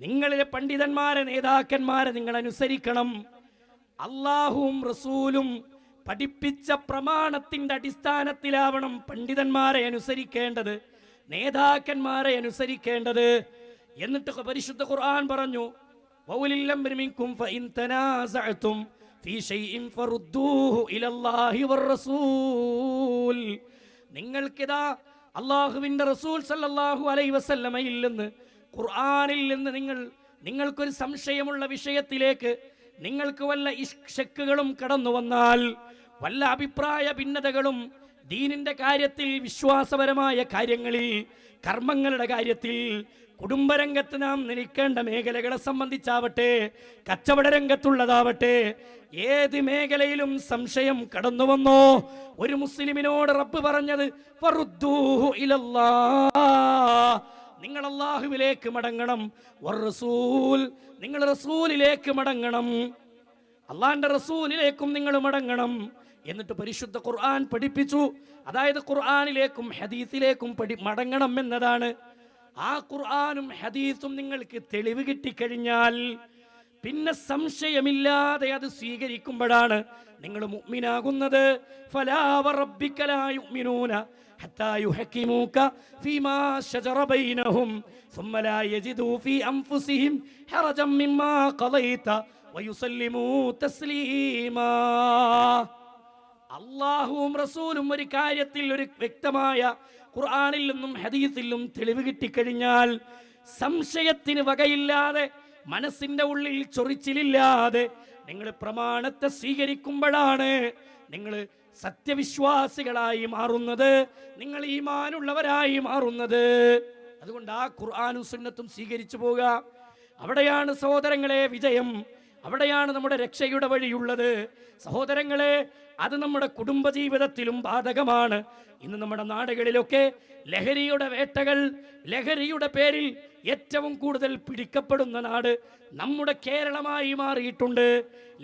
നിങ്ങളിലെ പണ്ഡിതന്മാരെ, നേതാക്കന്മാരെ നിങ്ങൾ അനുസരിക്കണം. അല്ലാഹുവും റസൂലും പഠിപ്പിച്ച പ്രമാണത്തിന്റെ അടിസ്ഥാനത്തിലാവണം പണ്ഡിതന്മാരെ അനുസരിക്കേണ്ടത്, നേതാക്കന്മാരെ അനുസരിക്കേണ്ടത്. എന്നിട്ട് പരിശുദ്ധ ഖുർആൻ പറഞ്ഞു, വഉലിൽ അംരി മിൻകും ഫഇൻ തനാസഅതും ഫീ ശൈഇൻ ഫറുദ്ദൂഹു ഇലല്ലാഹി വറസൂൽ. നിങ്ങൾക്കിതാ അല്ലാഹുവിന്റെ റസൂൽ സല്ലല്ലാഹു അലൈഹി വസല്ലമയിൽ നിന്ന്, ഖുർആനിൽ നിന്ന് നിങ്ങൾക്കൊരു സംശയമുള്ള വിഷയത്തിലേക്ക് നിങ്ങൾക്ക് വല്ല ഇഷ്കുകളും കടന്നു വന്നാൽ, വല്ല അഭിപ്രായ ഭിന്നതകളും ദീനിന്റെ കാര്യത്തിൽ, വിശ്വാസപരമായ കാര്യങ്ങളിൽ, കർമ്മങ്ങളുടെ കാര്യത്തിൽ, കുടുംബരംഗത്ത് നാം നിൽക്കേണ്ട മേഖലകളെ സംബന്ധിച്ചാവട്ടെ, കച്ചവട രംഗത്തുള്ളതാവട്ടെ, ഏത് മേഖലയിലും സംശയം കടന്നു വന്നോ, ഒരു മുസ്ലിമിനോട് റബ്ബ് പറഞ്ഞത് ഫറുദ്ദൂഹു ഇലല്ലാഹ്, നിങ്ങൾ അല്ലാഹുവിലേക്ക് മടങ്ങണം. വറസൂൽ, നിങ്ങൾ റസൂലിലേക്ക് മടങ്ങണം, അല്ലാഹുവിന്റെ റസൂലിലേക്കും നിങ്ങൾ മടങ്ങണം. എന്നിട്ട് പരിശുദ്ധ ഖുർആൻ പഠിപ്പിച്ചു. അതായത് ഖുർആനിലേക്കും ഹദീസിലേക്കും മടങ്ങണം എന്നതാണ്. ആ ഖുർആനും ഹദീസും നിങ്ങൾക്ക് തെളിവ് കിട്ടിക്കഴിഞ്ഞാൽ പിന്നെ സംശയമില്ലാതെ അത് സ്വീകരിക്കുമ്പോഴാണ് നിങ്ങൾ മുഅ്മിനാകുന്നത്. ഫലാ വറബ്ബിക ലാ യുഅ്മിനൂന ഹത്താ യുഹക്കിമൂക ഫീമാ ശജറ ബൈനഹും ثم لا يجدوا في أنفسهم حرجا مما قضيت ويسلموا تسليما. അല്ലാഹുവും റസൂലും ഒരു കാര്യത്തിൽ, ഒരു വ്യക്തമായ ഖുർആനിൽ നിന്നും ഹദീസിൽ നിന്നും തെളിവ് കിട്ടിക്കഴിഞ്ഞാൽ സംശയത്തിന് വകയില്ലാതെ, മനസ്സിന്റെ ഉള്ളിൽ ചൊറിച്ചിലില്ലാതെ നിങ്ങൾ പ്രമാണത്തെ സ്വീകരിക്കുമ്പോഴാണ് നിങ്ങൾ സത്യവിശ്വാസികളായി മാറുന്നത്, നിങ്ങൾ ഈമാനുള്ളവരായി മാറുന്നത്. അതുകൊണ്ട് ആ ഖുർആനും സുന്നത്തും സ്വീകരിച്ചു പോവുക. അവിടെയാണ് സഹോദരങ്ങളെ വിജയം, അവിടെയാണ് നമ്മുടെ രക്ഷയുടെ വഴിയുള്ളത്. സഹോദരങ്ങളെ, അത് നമ്മുടെ കുടുംബജീവിതത്തിലും ബാധകമാണ്. ഇന്ന് നമ്മുടെ നാടുകളിലൊക്കെ ലഹരിയുടെ വേട്ടകൾ, ലഹരിയുടെ പേരിൽ ഏറ്റവും കൂടുതൽ പിടിക്കപ്പെടുന്ന നാട് നമ്മുടെ കേരളമായി മാറിയിട്ടുണ്ട്.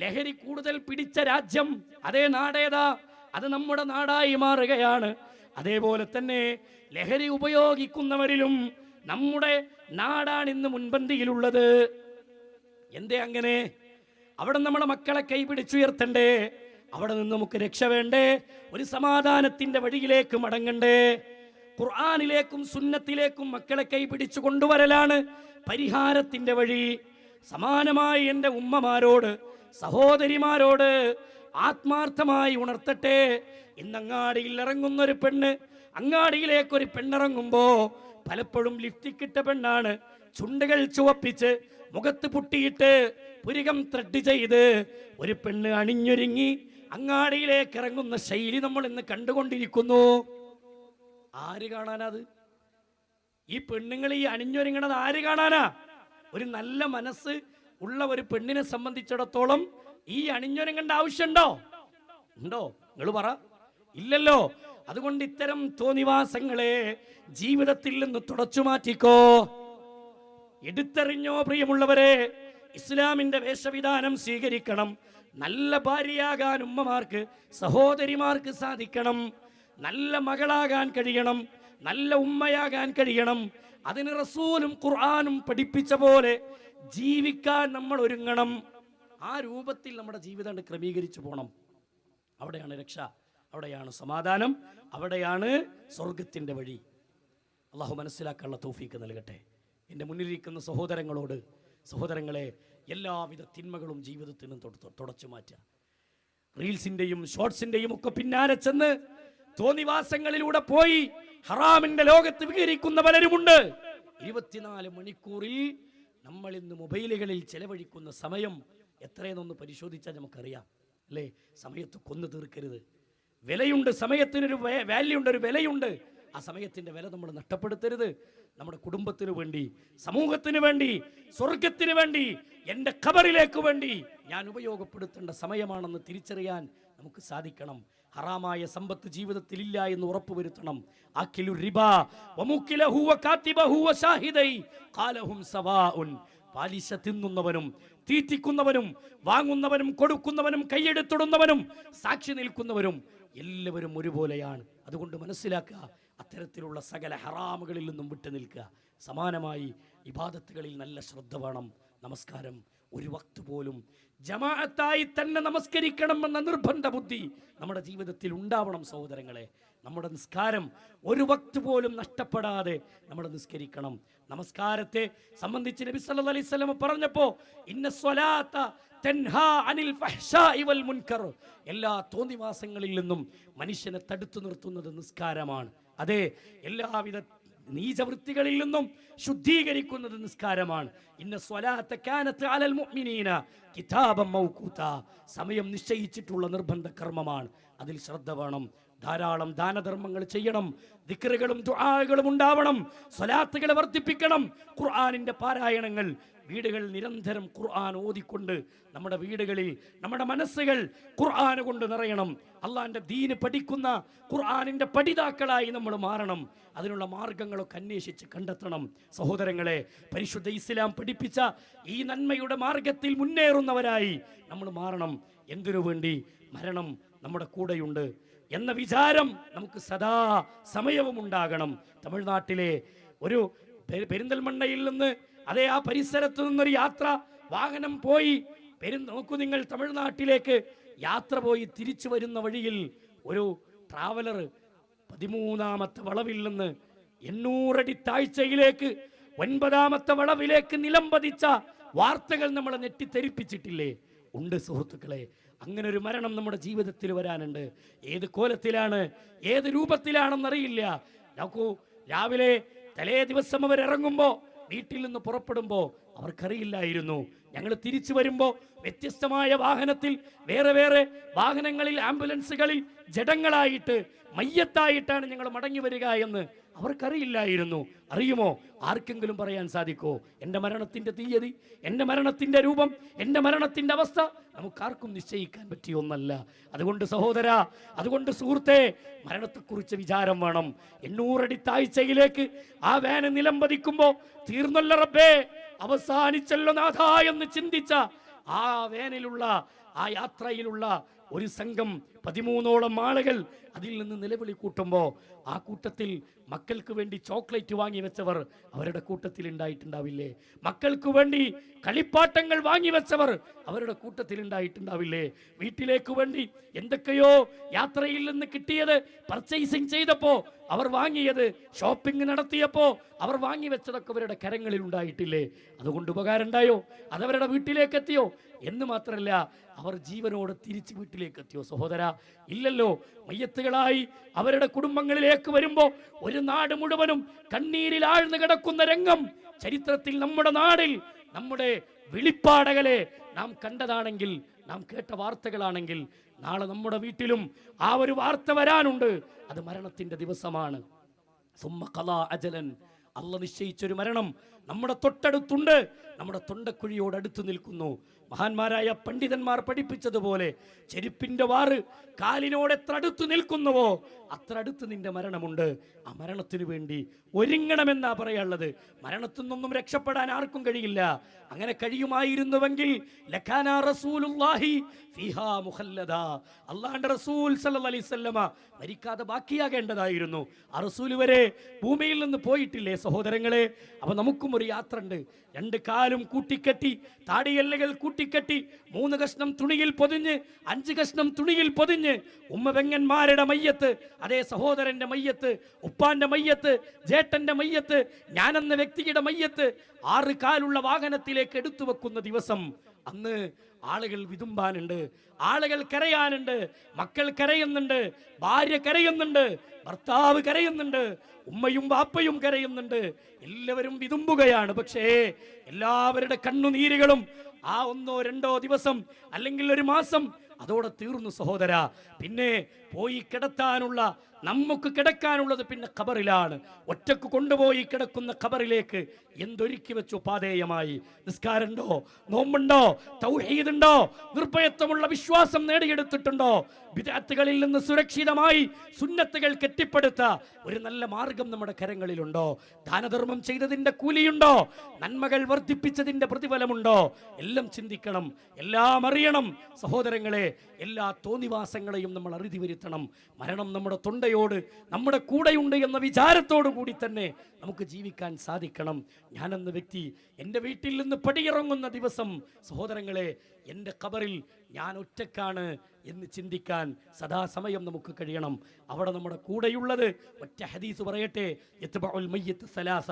ലഹരി കൂടുതൽ പിടിച്ച രാജ്യം, അതേ നാടേതാ, അത് നമ്മുടെ നാടായി മാറുകയാണ്. അതേപോലെ തന്നെ ലഹരി ഉപയോഗിക്കുന്നവരിലും നമ്മുടെ നാടാണ് ഇന്ന് മുൻപന്തിയിലുള്ളത്. എന്തേ അങ്ങനെ? അവിടെ നമ്മുടെ മക്കളെ കൈപിടിച്ചുയർത്തണ്ടേ? അവിടെ നിന്ന് നമുക്ക് രക്ഷ വേണ്ടേ? ഒരു സമാധാനത്തിന്റെ വഴിയിലേക്ക് മടങ്ങണ്ടേ? ഖുർആനിലേക്കും സുന്നത്തിലേക്കും മക്കളെ കൈപിടിച്ചു കൊണ്ടുവരലാണ് പരിഹാരത്തിന്റെ വഴി. സമാനമായി എൻ്റെ ഉമ്മമാരോട്, സഹോദരിമാരോട് ആത്മാർത്ഥമായി ഉണർത്തട്ടെ. ഇന്ന് അങ്ങാടിയിൽ ഇറങ്ങുന്നൊരു പെണ്ണ്, അങ്ങാടിയിലേക്കൊരു പെണ്ണിറങ്ങുമ്പോ പലപ്പോഴും ലിഫ്റ്റിക്കിട്ട പെണ്ണാണ്, ചുണ്ടുകൾ ചുവപ്പിച്ച് മുഖത്ത് പുട്ടിയിട്ട് പുരികം ത്രെഡ് ചെയ്ത് ഒരു പെണ്ണ് അണിഞ്ഞൊരുങ്ങി അങ്ങാടിയിലേക്ക് ഇറങ്ങുന്ന ശൈലി നമ്മൾ ഇന്ന് കണ്ടുകൊണ്ടിരിക്കുന്നു. ആര് കാണാനത്? ഈ പെണ്ണുങ്ങൾ ഈ അണിഞ്ഞൊരുങ്ങണത് ആര് കാണാനാ? ഒരു നല്ല മനസ്സ് ഉള്ള ഒരു പെണ്ണിനെ സംബന്ധിച്ചിടത്തോളം ഈ അണിഞ്ഞൊരുങ്ങേണ്ട ആവശ്യമുണ്ടോ? ഉണ്ടോ? നിങ്ങൾ പറ. ഇല്ലല്ലോ. അതുകൊണ്ട് ഇത്തരം തോന്നിവാസങ്ങളെ ജീവിതത്തിൽ നിന്ന് തുടച്ചു മാറ്റിക്കോ, എടുത്തെറിഞ്ഞോ. പ്രിയമുള്ളവരെ, ഇസ്ലാമിന്റെ വേഷവിധാനം സ്വീകരിക്കണം. നല്ല ഭാര്യയാകാൻ ഉമ്മമാർക്ക്, സഹോദരിമാർക്ക് സാധിക്കണം. നല്ല മകളാകാൻ കഴിയണം, നല്ല ഉമ്മയാകാൻ കഴിയണം. അതിന് റസൂലും ഖുർആനും പഠിപ്പിച്ച പോലെ ജീവിക്കാൻ നമ്മൾ ഒരുങ്ങണം. ആ രൂപത്തിൽ നമ്മുടെ ജീവിതം ക്രമീകരിച്ചു പോകണം. അവിടെയാണ് രക്ഷ, അവിടെയാണ് സമാധാനം, അവിടെയാണ് സ്വർഗത്തിന്റെ വഴി. അള്ളാഹു മനസ്സിലാക്കാനുള്ള തൗഫീക്ക് നൽകട്ടെ. എൻ്റെ മുന്നിലിരിക്കുന്ന സഹോദരങ്ങളോട്, സഹോദരങ്ങളെ, എല്ലാവിധ തിന്മകളും ജീവിതത്തിൽ നിന്നും തുടച്ചു മാറ്റുക. റീൽസിന്റെയും ഷോർട്സിന്റെയും ഒക്കെ പിന്നാലെ ചെന്ന് തോന്നിവാസങ്ങളിലൂടെ പോയി ഹറാമിന്റെ ലോകത്ത് വിഹരിക്കുന്ന പലരുമുണ്ട്. 24 മണിക്കൂറിൽ നമ്മൾ ഇന്ന് മൊബൈലുകളിൽ ചെലവഴിക്കുന്ന സമയം എത്രയെന്നൊന്ന് പരിശോധിച്ചാൽ നമുക്കറിയാം, അല്ലേ? സമയത്ത് കൊന്നു തീർക്കരുത്. വിലയുണ്ട്, സമയത്തിനൊരു വാല്യൂ ഉണ്ട്, ഒരു വിലയുണ്ട്. ആ സമയത്തിന്റെ വില നമ്മൾ നഷ്ടപ്പെടുത്തരുത്. നമ്മുടെ കുടുംബത്തിന് വേണ്ടി, സമൂഹത്തിന് വേണ്ടി, സ്വർഗത്തിന് വേണ്ടി, എൻ്റെ ഖബറിലേക്ക് വേണ്ടി ഞാൻ ഉപയോഗപ്പെടുത്തേണ്ട സമയമാണെന്ന് തിരിച്ചറിയാൻ നമുക്ക് സാധിക്കണം. ഹറാമായ സമ്പത്ത് ജീവിതത്തിൽ ഇല്ല എന്ന് ഉറപ്പുവരുത്തണം. ആക്കിലു റിബാ വമുക്കിലഹു വകാതിബഹു വശാഹിദൈ ഖാലഹും സവാഉൻ. പാലിശ തിന്നുന്നവനും തീറ്റിക്കുന്നവനും വാങ്ങുന്നവനും കൊടുക്കുന്നവനും കൈയെടുത്തിടുന്നവനും സാക്ഷി നിൽക്കുന്നവരും എല്ലാവരും ഒരുപോലെയാണ്. അതുകൊണ്ട് മനസ്സിലാക്കുക, അത്തരത്തിലുള്ള സകല ഹറാമുകളിൽ നിന്നും വിട്ടു നിൽക്കുക. സമാനമായി ഇബാദത്തുകളിൽ നല്ല ശ്രദ്ധ വേണം. നമസ്കാരം ഒരു വക്ത് പോലും ജമാഅത്തായി തന്നെ നമസ്കരിക്കണമെന്ന നിർബന്ധ ബുദ്ധി നമ്മുടെ ജീവിതത്തിൽ ഉണ്ടാവണം. സഹോദരങ്ങളെ, നമ്മുടെ നിസ്കാരം ഒരു വക്ത് പോലും നഷ്ടപ്പെടാതെ നമ്മൾ നിസ്കരിക്കണം. നമസ്കാരത്തെ സംബന്ധിച്ച് നബി സല്ലല്ലാഹു അലൈഹി വസല്ലം പറഞ്ഞപ്പോൾ ഇന്ന സ്വലാത്ത തൻഹാ അനിൽ ഫഹ്ശാഇ വൽ മുൻകർ, എല്ലാ തോന്നിവാസങ്ങളിൽ നിന്നും മനുഷ്യനെ തടുത്തു നിർത്തുന്നത് നിസ്കാരമാണ്. അതെ, എല്ലാവിധ നീചവൃത്തികളിൽ നിന്നും ശുദ്ധീകരിക്കുന്നത് നിസ്കാരമാണ്. ഇന്ന സ്വലാത്ത കാനത്ത് അലൽ മുഅ്മിനീന കിതാബൻ മൗഖൂത, സമയം നിശ്ചയിച്ചിട്ടുള്ള നിർബന്ധ കർമ്മമാണ്. അതിൽ ശ്രദ്ധ വേണം. ധാരാളം ദാനധർമ്മങ്ങൾ ചെയ്യണം. ദിക്റുകളും ദുആകളും ഉണ്ടാവണം. സ്വലാത്തുകൾ വർദ്ധിപ്പിക്കണം. ഖുർആനിന്റെ പാരായണങ്ങൾ, വീടുകൾ നിരന്തരം ഖുർആൻ ഓതിക്കൊണ്ട് നമ്മുടെ വീടുകളിൽ നമ്മുടെ മനസ്സുകൾ ഖുർആൻ കൊണ്ട് നിറയണം. അള്ളാഹിന്റെ ദീന് പഠിക്കുന്ന ഖുർആനിന്റെ പഠിതാക്കളായി നമ്മൾ മാറണം. അതിനുള്ള മാർഗങ്ങളൊക്കെ അന്വേഷിച്ച് കണ്ടെത്തണം. സഹോദരങ്ങളെ, പരിശുദ്ധ ഇസ്ലാം പഠിപ്പിച്ച ഈ നന്മയുടെ മാർഗത്തിൽ മുന്നേറുന്നവരായി നമ്മൾ മാറണം. എന്തിനു വേണ്ടി? മരണം നമ്മുടെ കൂടെയുണ്ട് എന്ന വിചാരം നമുക്ക് സദാ സമയവും ഉണ്ടാകണം. തമിഴ്നാട്ടിലെ ഒരു പെരിന്തൽമണ്ണയിൽ നിന്ന്, അതേ ആ പരിസരത്ത് നിന്നൊരു യാത്ര വാഹനം പോയി നോക്കൂ നിങ്ങൾ, തമിഴ്നാട്ടിലേക്ക് യാത്ര പോയി തിരിച്ചു വരുന്ന വഴിയിൽ ഒരു ട്രാവലർ 13ാമത്തെ വളവിൽ നിന്ന് 800 അടി താഴ്ചയിലേക്ക് 9ാമത്തെ വളവിലേക്ക് നിലംപതിച്ച വാർത്തകൾ നമ്മളെ ഞെട്ടിത്തെരിപ്പിച്ചിട്ടില്ലേ? ഉണ്ട് സുഹൃത്തുക്കളെ. അങ്ങനെ ഒരു മരണം നമ്മുടെ ജീവിതത്തിൽ വരാനുണ്ട്. ഏത് കോലത്തിലാണ്, ഏത് രൂപത്തിലാണെന്നറിയില്ല. നോക്കൂ, രാവിലെ തലേ ദിവസം അവരിറങ്ങുമ്പോൾ, വീട്ടിൽ നിന്ന് പുറപ്പെടുമ്പോൾ അവർക്കറിയില്ലായിരുന്നു. ഞങ്ങൾ തിരിച്ചു വരുമ്പോൾ വ്യത്യസ്തമായ വാഹനത്തിൽ, വേറെ വേറെ വാഹനങ്ങളിൽ, ആംബുലൻസുകളിൽ ജഡങ്ങളായിട്ട്, മയ്യത്തായിട്ടാണ് ഞങ്ങൾ മടങ്ങി വരിക എന്ന് അവർക്കറിയില്ലായിരുന്നു. അറിയുമോ? ആർക്കെങ്കിലും പറയാൻ സാധിക്കോ? എൻ്റെ മരണത്തിൻ്റെ തീയതി, എൻ്റെ മരണത്തിൻ്റെ രൂപം, എൻ്റെ മരണത്തിൻ്റെ അവസ്ഥ നമുക്കാർക്കും നിശ്ചയിക്കാൻ പറ്റിയ ഒന്നല്ല. അതുകൊണ്ട് സഹോദര, അതുകൊണ്ട് സുഹൃത്തെ, മരണത്തെക്കുറിച്ച് വിചാരം വേണം. 800 അടി താഴ്ചയിലേക്ക് ആ വാന് നിലംപതിക്കുമ്പോൾ തീർന്നല്ല റബ്ബേ, അവസാനിച്ചല്ലോ നാഥ എന്ന് ചിന്തിച്ച ആ വേനിലുള്ള, ആ യാത്രയിലുള്ള ഒരു സംഘം 13ഓളം ആളുകൾ അതിൽ നിന്ന് നിലവിളി കൂട്ടുമ്പോൾ ആ കൂട്ടത്തിൽ മക്കൾക്ക് വേണ്ടി ചോക്ലേറ്റ് വാങ്ങി വെച്ചവർ അവരുടെ കൂട്ടത്തിൽ ഉണ്ടായിട്ടുണ്ടാവില്ലേ? മക്കൾക്ക് വേണ്ടി കളിപ്പാട്ടങ്ങൾ വാങ്ങി വെച്ചവർ അവരുടെ കൂട്ടത്തിൽ ഉണ്ടായിട്ടുണ്ടാവില്ലേ? വീട്ടിലേക്ക് വേണ്ടി എന്തൊക്കെയോ യാത്രയിൽ നിന്ന് കിട്ടിയത് പർച്ചേസിങ് ചെയ്തപ്പോ അവർ വാങ്ങിയത്, ഷോപ്പിംഗ് നടത്തിയപ്പോ അവർ വാങ്ങി വെച്ചതൊക്കെ അവരുടെ കരങ്ങളിൽ ഉണ്ടായിട്ടില്ലേ? അതുകൊണ്ട് ഉപകാരം ഉണ്ടായോ? അതവരുടെ വീട്ടിലേക്ക് എത്തിയോ? എന്ന് മാത്രമല്ല, അവർ ജീവനോടെ തിരിച്ച് വീട്ടിലേക്ക് എത്തിയോ? സഹോദര, ഇല്ലല്ലോ. മയ്യത്തുകളായി അവരുടെ കുടുംബങ്ങളിലേക്ക് വരുമ്പോൾ ഒരു നാട് മുഴുവനും കണ്ണീരിൽ ആഴ്ന്നു കിടക്കുന്ന രംഗം ചരിത്രത്തിൽ നമ്മുടെ നാടിൽ, നമ്മുടെ വെളിപ്പാടകലെ നാം കണ്ടതാണെങ്കിൽ, നാം കേട്ട വാർത്തകളാണെങ്കിൽ, നാളെ നമ്മുടെ വീട്ടിലും ആ ഒരു വാർത്ത വരാനുണ്ട്. അത് മരണത്തിന്റെ ദിവസമാണ്. അള്ള നിശ്ചയിച്ചൊരു മരണം നമ്മുടെ തൊട്ടടുത്തുണ്ട്, നമ്മുടെ തൊണ്ടക്കുഴിയോട് അടുത്ത് നിൽക്കുന്നു. മഹാന്മാരായ പണ്ഡിതന്മാർ പഠിപ്പിച്ചതുപോലെ ചെരുപ്പിന്റെ വാറ് കാലിനോട് എത്ര അടുത്ത് നിൽക്കുന്നുവോ അത്ര അടുത്ത് നിന്റെ മരണമുണ്ട്. ആ മരണത്തിനു വേണ്ടി ഒരുങ്ങണമെന്നാ പറയാനുള്ളത്. മരണത്തിൽ നിന്നൊന്നും രക്ഷപ്പെടാൻ ആർക്കും കഴിയില്ല. അങ്ങനെ കഴിയുമായിരുന്നുവെങ്കിൽ ലകാന റസൂലുള്ളാഹി ഫീഹാ മുഖല്ലദാ, അല്ലാഹുവിന്റെ റസൂൽ സല്ലല്ലാഹു അലൈഹി വസല്ലമ മരിക്കാതെ ബാക്കിയാകേണ്ടതായിരുന്നു. ആ റസൂൽ വരെ ഭൂമിയിൽ നിന്ന് പോയിട്ടില്ലേ സഹോദരങ്ങളെ? അപ്പൊ നമുക്കും ഒരു യാത്ര ഉണ്ട്. 2 കാലും കൂട്ടിക്കെട്ടി, താടിയെല്ലകൾ കൂട്ടിക്കെട്ടി, 3 കഷ്ണം തുണിയിൽ പൊതിഞ്ഞ്, 5 കഷ്ണം തുണിയിൽ പൊതിഞ്ഞ് ഉമ്മപെങ്ങന്മാരുടെ മയ്യത്ത്, അതേ സഹോദരന്റെ മയ്യത്ത്, ഉപ്പാന്റെ മയ്യത്ത്, ജേട്ടന്റെ മയ്യത്ത്, ഞാനെന്ന വ്യക്തിയുടെ മയ്യത്ത് 6 കാലുള്ള വാഹനത്തിലേക്ക് എടുത്തു വെക്കുന്ന ദിവസം, അന്ന് ആളുകൾ വിതുമ്പാനുണ്ട്, ആളുകൾ കരയാനുണ്ട്, മക്കൾ കരയുന്നുണ്ട്, ഭാര്യ കരയുന്നുണ്ട്, ഭർത്താവ് കരയുന്നുണ്ട്, ഉമ്മയും വാപ്പയും കരയുന്നുണ്ട്, എല്ലാവരും വിതുമ്പുകയാണ്. പക്ഷേ എല്ലാവരുടെ കണ്ണുനീരുകളും ആ 1-2 ദിവസം അല്ലെങ്കിൽ ഒരു മാസം അതോടെ തീർന്നു സഹോദര. പിന്നെ പോയി കിടത്താനുള്ള, നമുക്ക് കിടക്കാനുള്ളത് പിന്നെ ഖബറിലാണ്. ഒറ്റക്ക് കൊണ്ടുപോയി കിടക്കുന്ന ഖബറിലേക്ക് എന്തൊരുക്കി വെച്ചു പാതേയമായി? നിസ്കാരമുണ്ടോ? നോമ്പുണ്ടോ? തൗഹീദുണ്ടോ? നിർഭയത്വമുള്ള വിശ്വാസം നേടിയെടുത്തിട്ടുണ്ടോ? ബിദ്അത്തുകളിൽ നിന്ന് സുരക്ഷിതമായി സുന്നത്തുകൾ കെട്ടിപ്പടുത്ത ഒരു നല്ല മാർഗം നമ്മുടെ കരങ്ങളിലുണ്ടോ? ദാനധർമ്മം ചെയ്തതിന്റെ കൂലിയുണ്ടോ? നന്മകൾ വർദ്ധിപ്പിച്ചതിന്റെ പ്രതിഫലമുണ്ടോ? എല്ലാം ചിന്തിക്കണം, എല്ലാം അറിയണം സഹോദരങ്ങളെ. എല്ലാ തോന്നിവാസങ്ങളെയും നമ്മൾ അറുതി വരുത്തണം. മരണം നമ്മുടെ തൊണ്ടയോട്, നമ്മുടെ കൂടെയുണ്ട് എന്ന വിചാരത്തോടു കൂടി തന്നെ നമുക്ക് ജീവിക്കാൻ സാധിക്കണം. ഞാനെന്ന വ്യക്തി എൻ്റെ വീട്ടിൽ നിന്ന് പടിയിറങ്ങുന്ന ദിവസം സഹോദരങ്ങളെ, എൻ്റെ ഖബറിൽ ഞാൻ ഒറ്റക്കാണ് എന്ന് ചിന്തിക്കാൻ സദാസമയം നമുക്ക് കഴിയണം. അവിടെ നമ്മുടെ കൂടെയുള്ളത്, ഒറ്റ ഹദീസ് പറയട്ടെ, യത്ബഉൽ മയ്യിത്ത് സലാസ,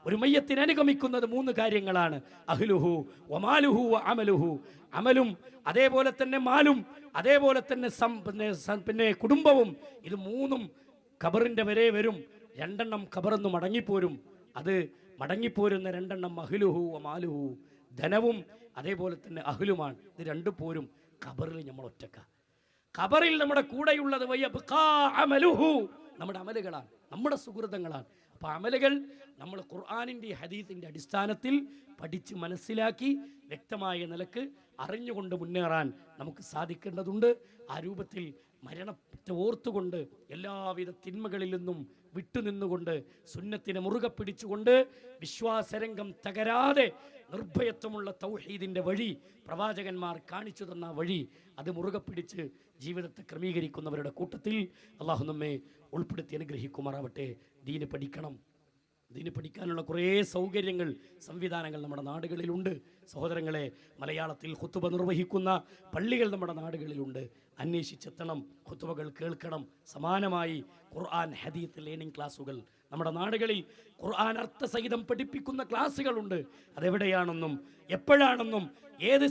ഒരു മയ്യത്തിനെ അനുഗമിക്കുന്നത് 3 കാര്യങ്ങളാണ്. അഹ്ലുഹു വമാലുഹു വഅമലുഹു, അമലും അതേപോലെ തന്നെ മാലും അതേപോലെ തന്നെ പിന്നെ കുടുംബവും. ഇത് 3ഉം ഖബറിന്റെ വരെ വരും. 2 ഖബറിന്ന് മടങ്ങിപ്പോരും. അത് മടങ്ങിപ്പോരുന്ന 2 അഹ്ലുഹു വമാലുഹു, ധനവും അതേപോലെ തന്നെ അഹ്ലുമാണ്. ഇത് 2 പോരും. ഖബറിൽ നമ്മൾ ഒറ്റക്ക. ഖബറിൽ നമ്മുടെ കൂടെയുള്ളത് നമ്മുടെ അമലുകളാണ്, നമ്മുടെ സുഹൃതങ്ങളാണ്. അപ്പൊ അമലുകൾ നമ്മൾ ഖുർആനിന്റെ ഹദീസിന്റെ അടിസ്ഥാനത്തിൽ പഠിച്ച് മനസ്സിലാക്കി വ്യക്തമായ നിലക്ക് അറിഞ്ഞുകൊണ്ട് മുന്നേറാൻ നമുക്ക് സാധിക്കേണ്ടതുണ്ട്. ആ രൂപത്തിൽ മരണത്തെ ഓർത്തുകൊണ്ട് എല്ലാവിധ തിന്മകളിൽ നിന്നും വിട്ടുനിന്നുകൊണ്ട് സുന്നത്തിനെ മുറുകെ പിടിച്ചുകൊണ്ട് വിശ്വാസരംഗം തകരാതെ നിർഭയത്വമുള്ള തൗഹീദിന്റെ വഴി, പ്രവാചകന്മാർ കാണിച്ചു തന്ന വഴി, അത് മുറുകെ പിടിച്ച് ജീവിതത്തെ ക്രമീകരിക്കുന്നവരുടെ കൂട്ടത്തിൽ അള്ളാഹു നമ്മെ ഉൾപ്പെടുത്തി അനുഗ്രഹിക്കുമാറാവട്ടെ. ദീന് പഠിക്കണം. ദീന് പഠിക്കാനുള്ള കുറേ സൗകര്യങ്ങൾ, സംവിധാനങ്ങൾ നമ്മുടെ നാടുകളിലുണ്ട് സഹോദരങ്ങളെ. മലയാളത്തിൽ ഖുതുബ നിർവഹിക്കുന്ന പള്ളികൾ നമ്മുടെ നാടുകളിലുണ്ട്. അന്വേഷിച്ചെത്തണം, ഖുതുബകൾ കേൾക്കണം. സമാനമായി ഖുർആൻ ഹദീസ് ലേണിംഗ് ക്ലാസുകൾ നമ്മുടെ നാടുകളിൽ ഖുർആൻ അർത്ഥസഹിതം പഠിപ്പിക്കുന്ന ക്ലാസ്സുകളുണ്ട്. അതെവിടെയാണെന്നും എപ്പോഴാണെന്നും ഏത്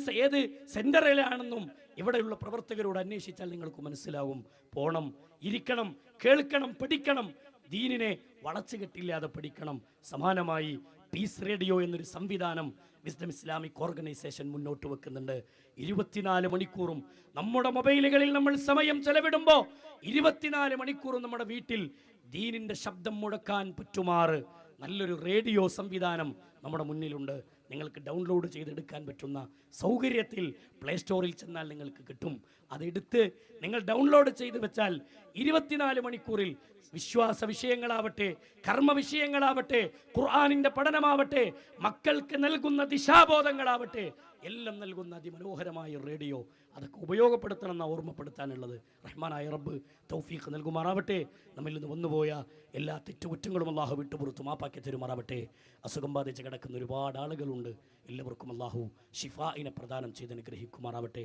സെന്ററിലാണെന്നും ഇവിടെയുള്ള പ്രവർത്തകരോട് അന്വേഷിച്ചാൽ നിങ്ങൾക്ക് മനസ്സിലാവും. പോണം, ഇരിക്കണം, കേൾക്കണം, പഠിക്കണം. ദീനിനെ വളച്ചുകെട്ടില്ലാതെ പഠിക്കണം. സമാനമായി പീസ് റേഡിയോ എന്നൊരു സംവിധാനം വിസ്ഡം ഇസ്ലാമിക് ഓർഗനൈസേഷൻ മുന്നോട്ട് വെക്കുന്നുണ്ട്. 24 മണിക്കൂറും നമ്മുടെ മൊബൈലുകളിൽ നമ്മൾ സമയം ചെലവിടുമ്പോൾ 24 മണിക്കൂറും നമ്മുടെ വീട്ടിൽ ദീനിന്റെ ശബ്ദം മുഴക്കാൻ പറ്റുമാറ് നല്ലൊരു റേഡിയോ സംവിധാനം നമ്മുടെ മുന്നിലുണ്ട്. നിങ്ങൾക്ക് ഡൗൺലോഡ് ചെയ്തെടുക്കാൻ പറ്റുന്ന സൗകര്യത്തിൽ പ്ലേ സ്റ്റോറിൽ ചെന്നാൽ നിങ്ങൾക്ക് കിട്ടും. അതെടുത്ത് നിങ്ങൾ ഡൗൺലോഡ് ചെയ്ത് വെച്ചാൽ 24 മണിക്കൂറിൽ വിശ്വാസ വിഷയങ്ങളാവട്ടെ, കർമ്മ വിഷയങ്ങളാവട്ടെ, ഖുർആനിന്റെ പഠനമാവട്ടെ, മക്കൾക്ക് നൽകുന്ന ദിശാബോധങ്ങളാവട്ടെ, എല്ലാം നൽകുന്ന അതിമനോഹരമായ റേഡിയോ അതൊക്കെ ഉപയോഗപ്പെടുത്തണമെന്ന ഓർമ്മപ്പെടുത്താനുള്ളത്. റഹ്മാനായ റബ്ബ് തൗഫീഖ് നൽകുമാറാവട്ടെ. നമ്മിൽ നിന്ന് വന്നുപോയ എല്ലാ തെറ്റുകുറ്റങ്ങളും അള്ളാഹു വിട്ടുപുറത്തു മാപ്പാക്കി തരുമാറാവട്ടെ. അസുഖം ബാധിച്ച് കിടക്കുന്ന ഒരുപാട് ആളുകളുണ്ട്. എല്ലാവർക്കും അള്ളാഹു ഷിഫായിനെ പ്രദാനം ചെയ്ത് അനുഗ്രഹിക്കുമാറാവട്ടെ.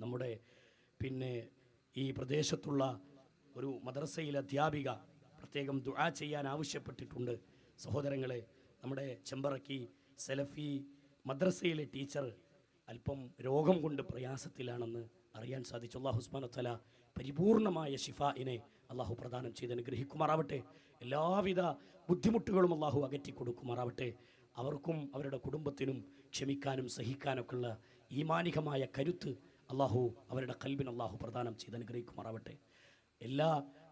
നമ്മുടെ ഈ പ്രദേശത്തുള്ള ഒരു മദ്രസയിലെ അധ്യാപിക പ്രത്യേകം ദുആ ചെയ്യാൻ ആവശ്യപ്പെട്ടിട്ടുണ്ട്. സഹോദരങ്ങളെ, നമ്മുടെ ചെമ്പറക്കി സലഫി മദ്രസയിലെ ടീച്ചർ അല്പം രോഗം കൊണ്ട് പ്രയാസത്തിലാണെന്ന് അറിയാൻ സാധിച്ചു. അല്ലാഹു സുബ്ഹാനഹു വ തആല പരിപൂർണമായ ശിഫായിനെ അള്ളാഹു പ്രദാനം ചെയ്ത് അനുഗ്രഹിക്കുമാറാവട്ടെ. എല്ലാവിധ ബുദ്ധിമുട്ടുകളും അള്ളാഹു അകറ്റി കൊടുക്കുമാറാവട്ടെ. അവർക്കും അവരുടെ കുടുംബത്തിനും ക്ഷമിക്കാനും സഹിക്കാനൊക്കെയുള്ള ഈമാനികമായ കരുത്ത് അള്ളാഹു അവരുടെ ഖൽബിന് അള്ളാഹു പ്രദാനം ചെയ്ത് അനുഗ്രഹിക്കുമാറാവട്ടെ. എല്ലാ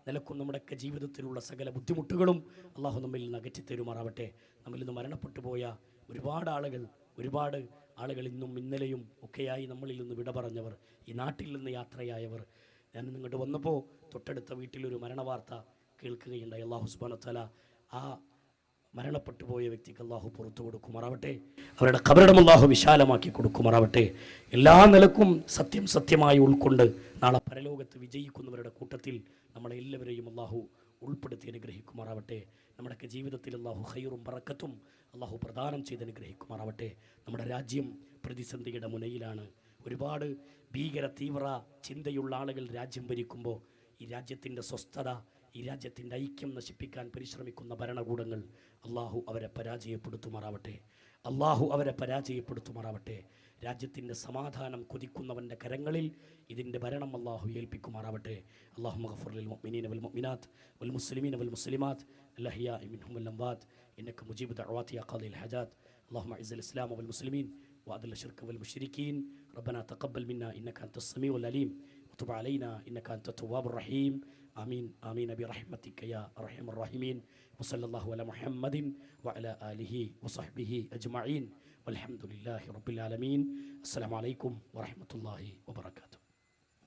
നിലക്കും നമ്മുടെയൊക്കെ ജീവിതത്തിലുള്ള സകല ബുദ്ധിമുട്ടുകളും അള്ളാഹു നമ്മിൽ നിന്ന് അകറ്റിത്തരുമാറാവട്ടെ. നമ്മിൽ നിന്ന് മരണപ്പെട്ടു പോയ ഒരുപാട് ആളുകൾ ഇന്നും ഇന്നലെയും ഒക്കെയായി നമ്മളിൽ നിന്ന് വിട പറഞ്ഞവർ, ഈ നാട്ടിൽ നിന്ന് യാത്രയായവർ. ഞാൻ നിങ്ങോട്ട് വന്നപ്പോൾ തൊട്ടടുത്ത വീട്ടിലൊരു മരണവാർത്ത കേൾക്കുകയുണ്ടായി. അല്ലാഹു സുബ്ഹാനഹു വ തആല ആ മരണപ്പെട്ടു പോയ വ്യക്തിക്ക് അല്ലാഹു പുറത്തു കൊടുക്കുമാറാവട്ടെ. അവരുടെ ഖബറിടം അല്ലാഹു വിശാലമാക്കി കൊടുക്കുമാറാവട്ടെ. എല്ലാ നിലക്കും സത്യമായി ഉൾക്കൊണ്ട് നാളെ പരലോകത്ത് വിജയിക്കുന്നവരുടെ കൂട്ടത്തിൽ നമ്മളെ എല്ലാവരെയും അല്ലാഹു ഉൾപ്പെടുത്തി അനുഗ്രഹിക്കുമാറാവട്ടെ. നമ്മുടെയൊക്കെ ജീവിതത്തിൽ അല്ലാഹു ഖൈറും ബറക്കത്തും അല്ലാഹു പ്രദാനം ചെയ്ത് അനുഗ്രഹിക്കുമാറാവട്ടെ. നമ്മുടെ രാജ്യം പ്രതിസന്ധിയുടെ മുനയിലാണ്. ഒരുപാട് ഭീകര തീവ്ര ചിന്തയുള്ള ആളുകൾ രാജ്യം ഭരിക്കുമ്പോൾ ഈ രാജ്യത്തിൻ്റെ സ്വസ്ഥത, ഈ രാജ്യത്തിൻ്റെ ഐക്യം നശിപ്പിക്കാൻ പരിശ്രമിക്കുന്ന ഭരണകൂടങ്ങൾ അല്ലാഹു അവരെ പരാജയപ്പെടുത്തുമാറാവട്ടെ. രാജ്യത്തിൻ്റെ സമാധാനം കൊതിക്കുന്നവൻ്റെ കരങ്ങളിൽ ഇതിൻ്റെ ഭരണം അല്ലാഹു ഏൽപ്പിക്കുമാറാവട്ടെ. അല്ലാഹുമ്മ ഗഫിർ ലിൽ മുഅ്മിനീന വൽ മുഅ്മിനാത്ത് വൽ മുസ്ലിമീന വൽ മുസ്ലിമാത്ത് അൽഅഹ്യാഇ മിൻഹും വൽ അംവാത്ത് ഇന്നക മുജീബു ദഅവാതി യാ ഖാദിൽ ഹജാത്ത്. اللهم اعز الاسلام والمسلمين واذل الشرك والمشركين. ربنا تقبل منا انك انت السميع العليم وتب علينا انك انت التواب الرحيم. آمين آمين برحمتك يا أرحم الراحمين. وصلى الله على محمد وعلى آله وصحبه أجمعين والحمد لله رب العالمين. السلام عليكم ورحمة الله وبركاته.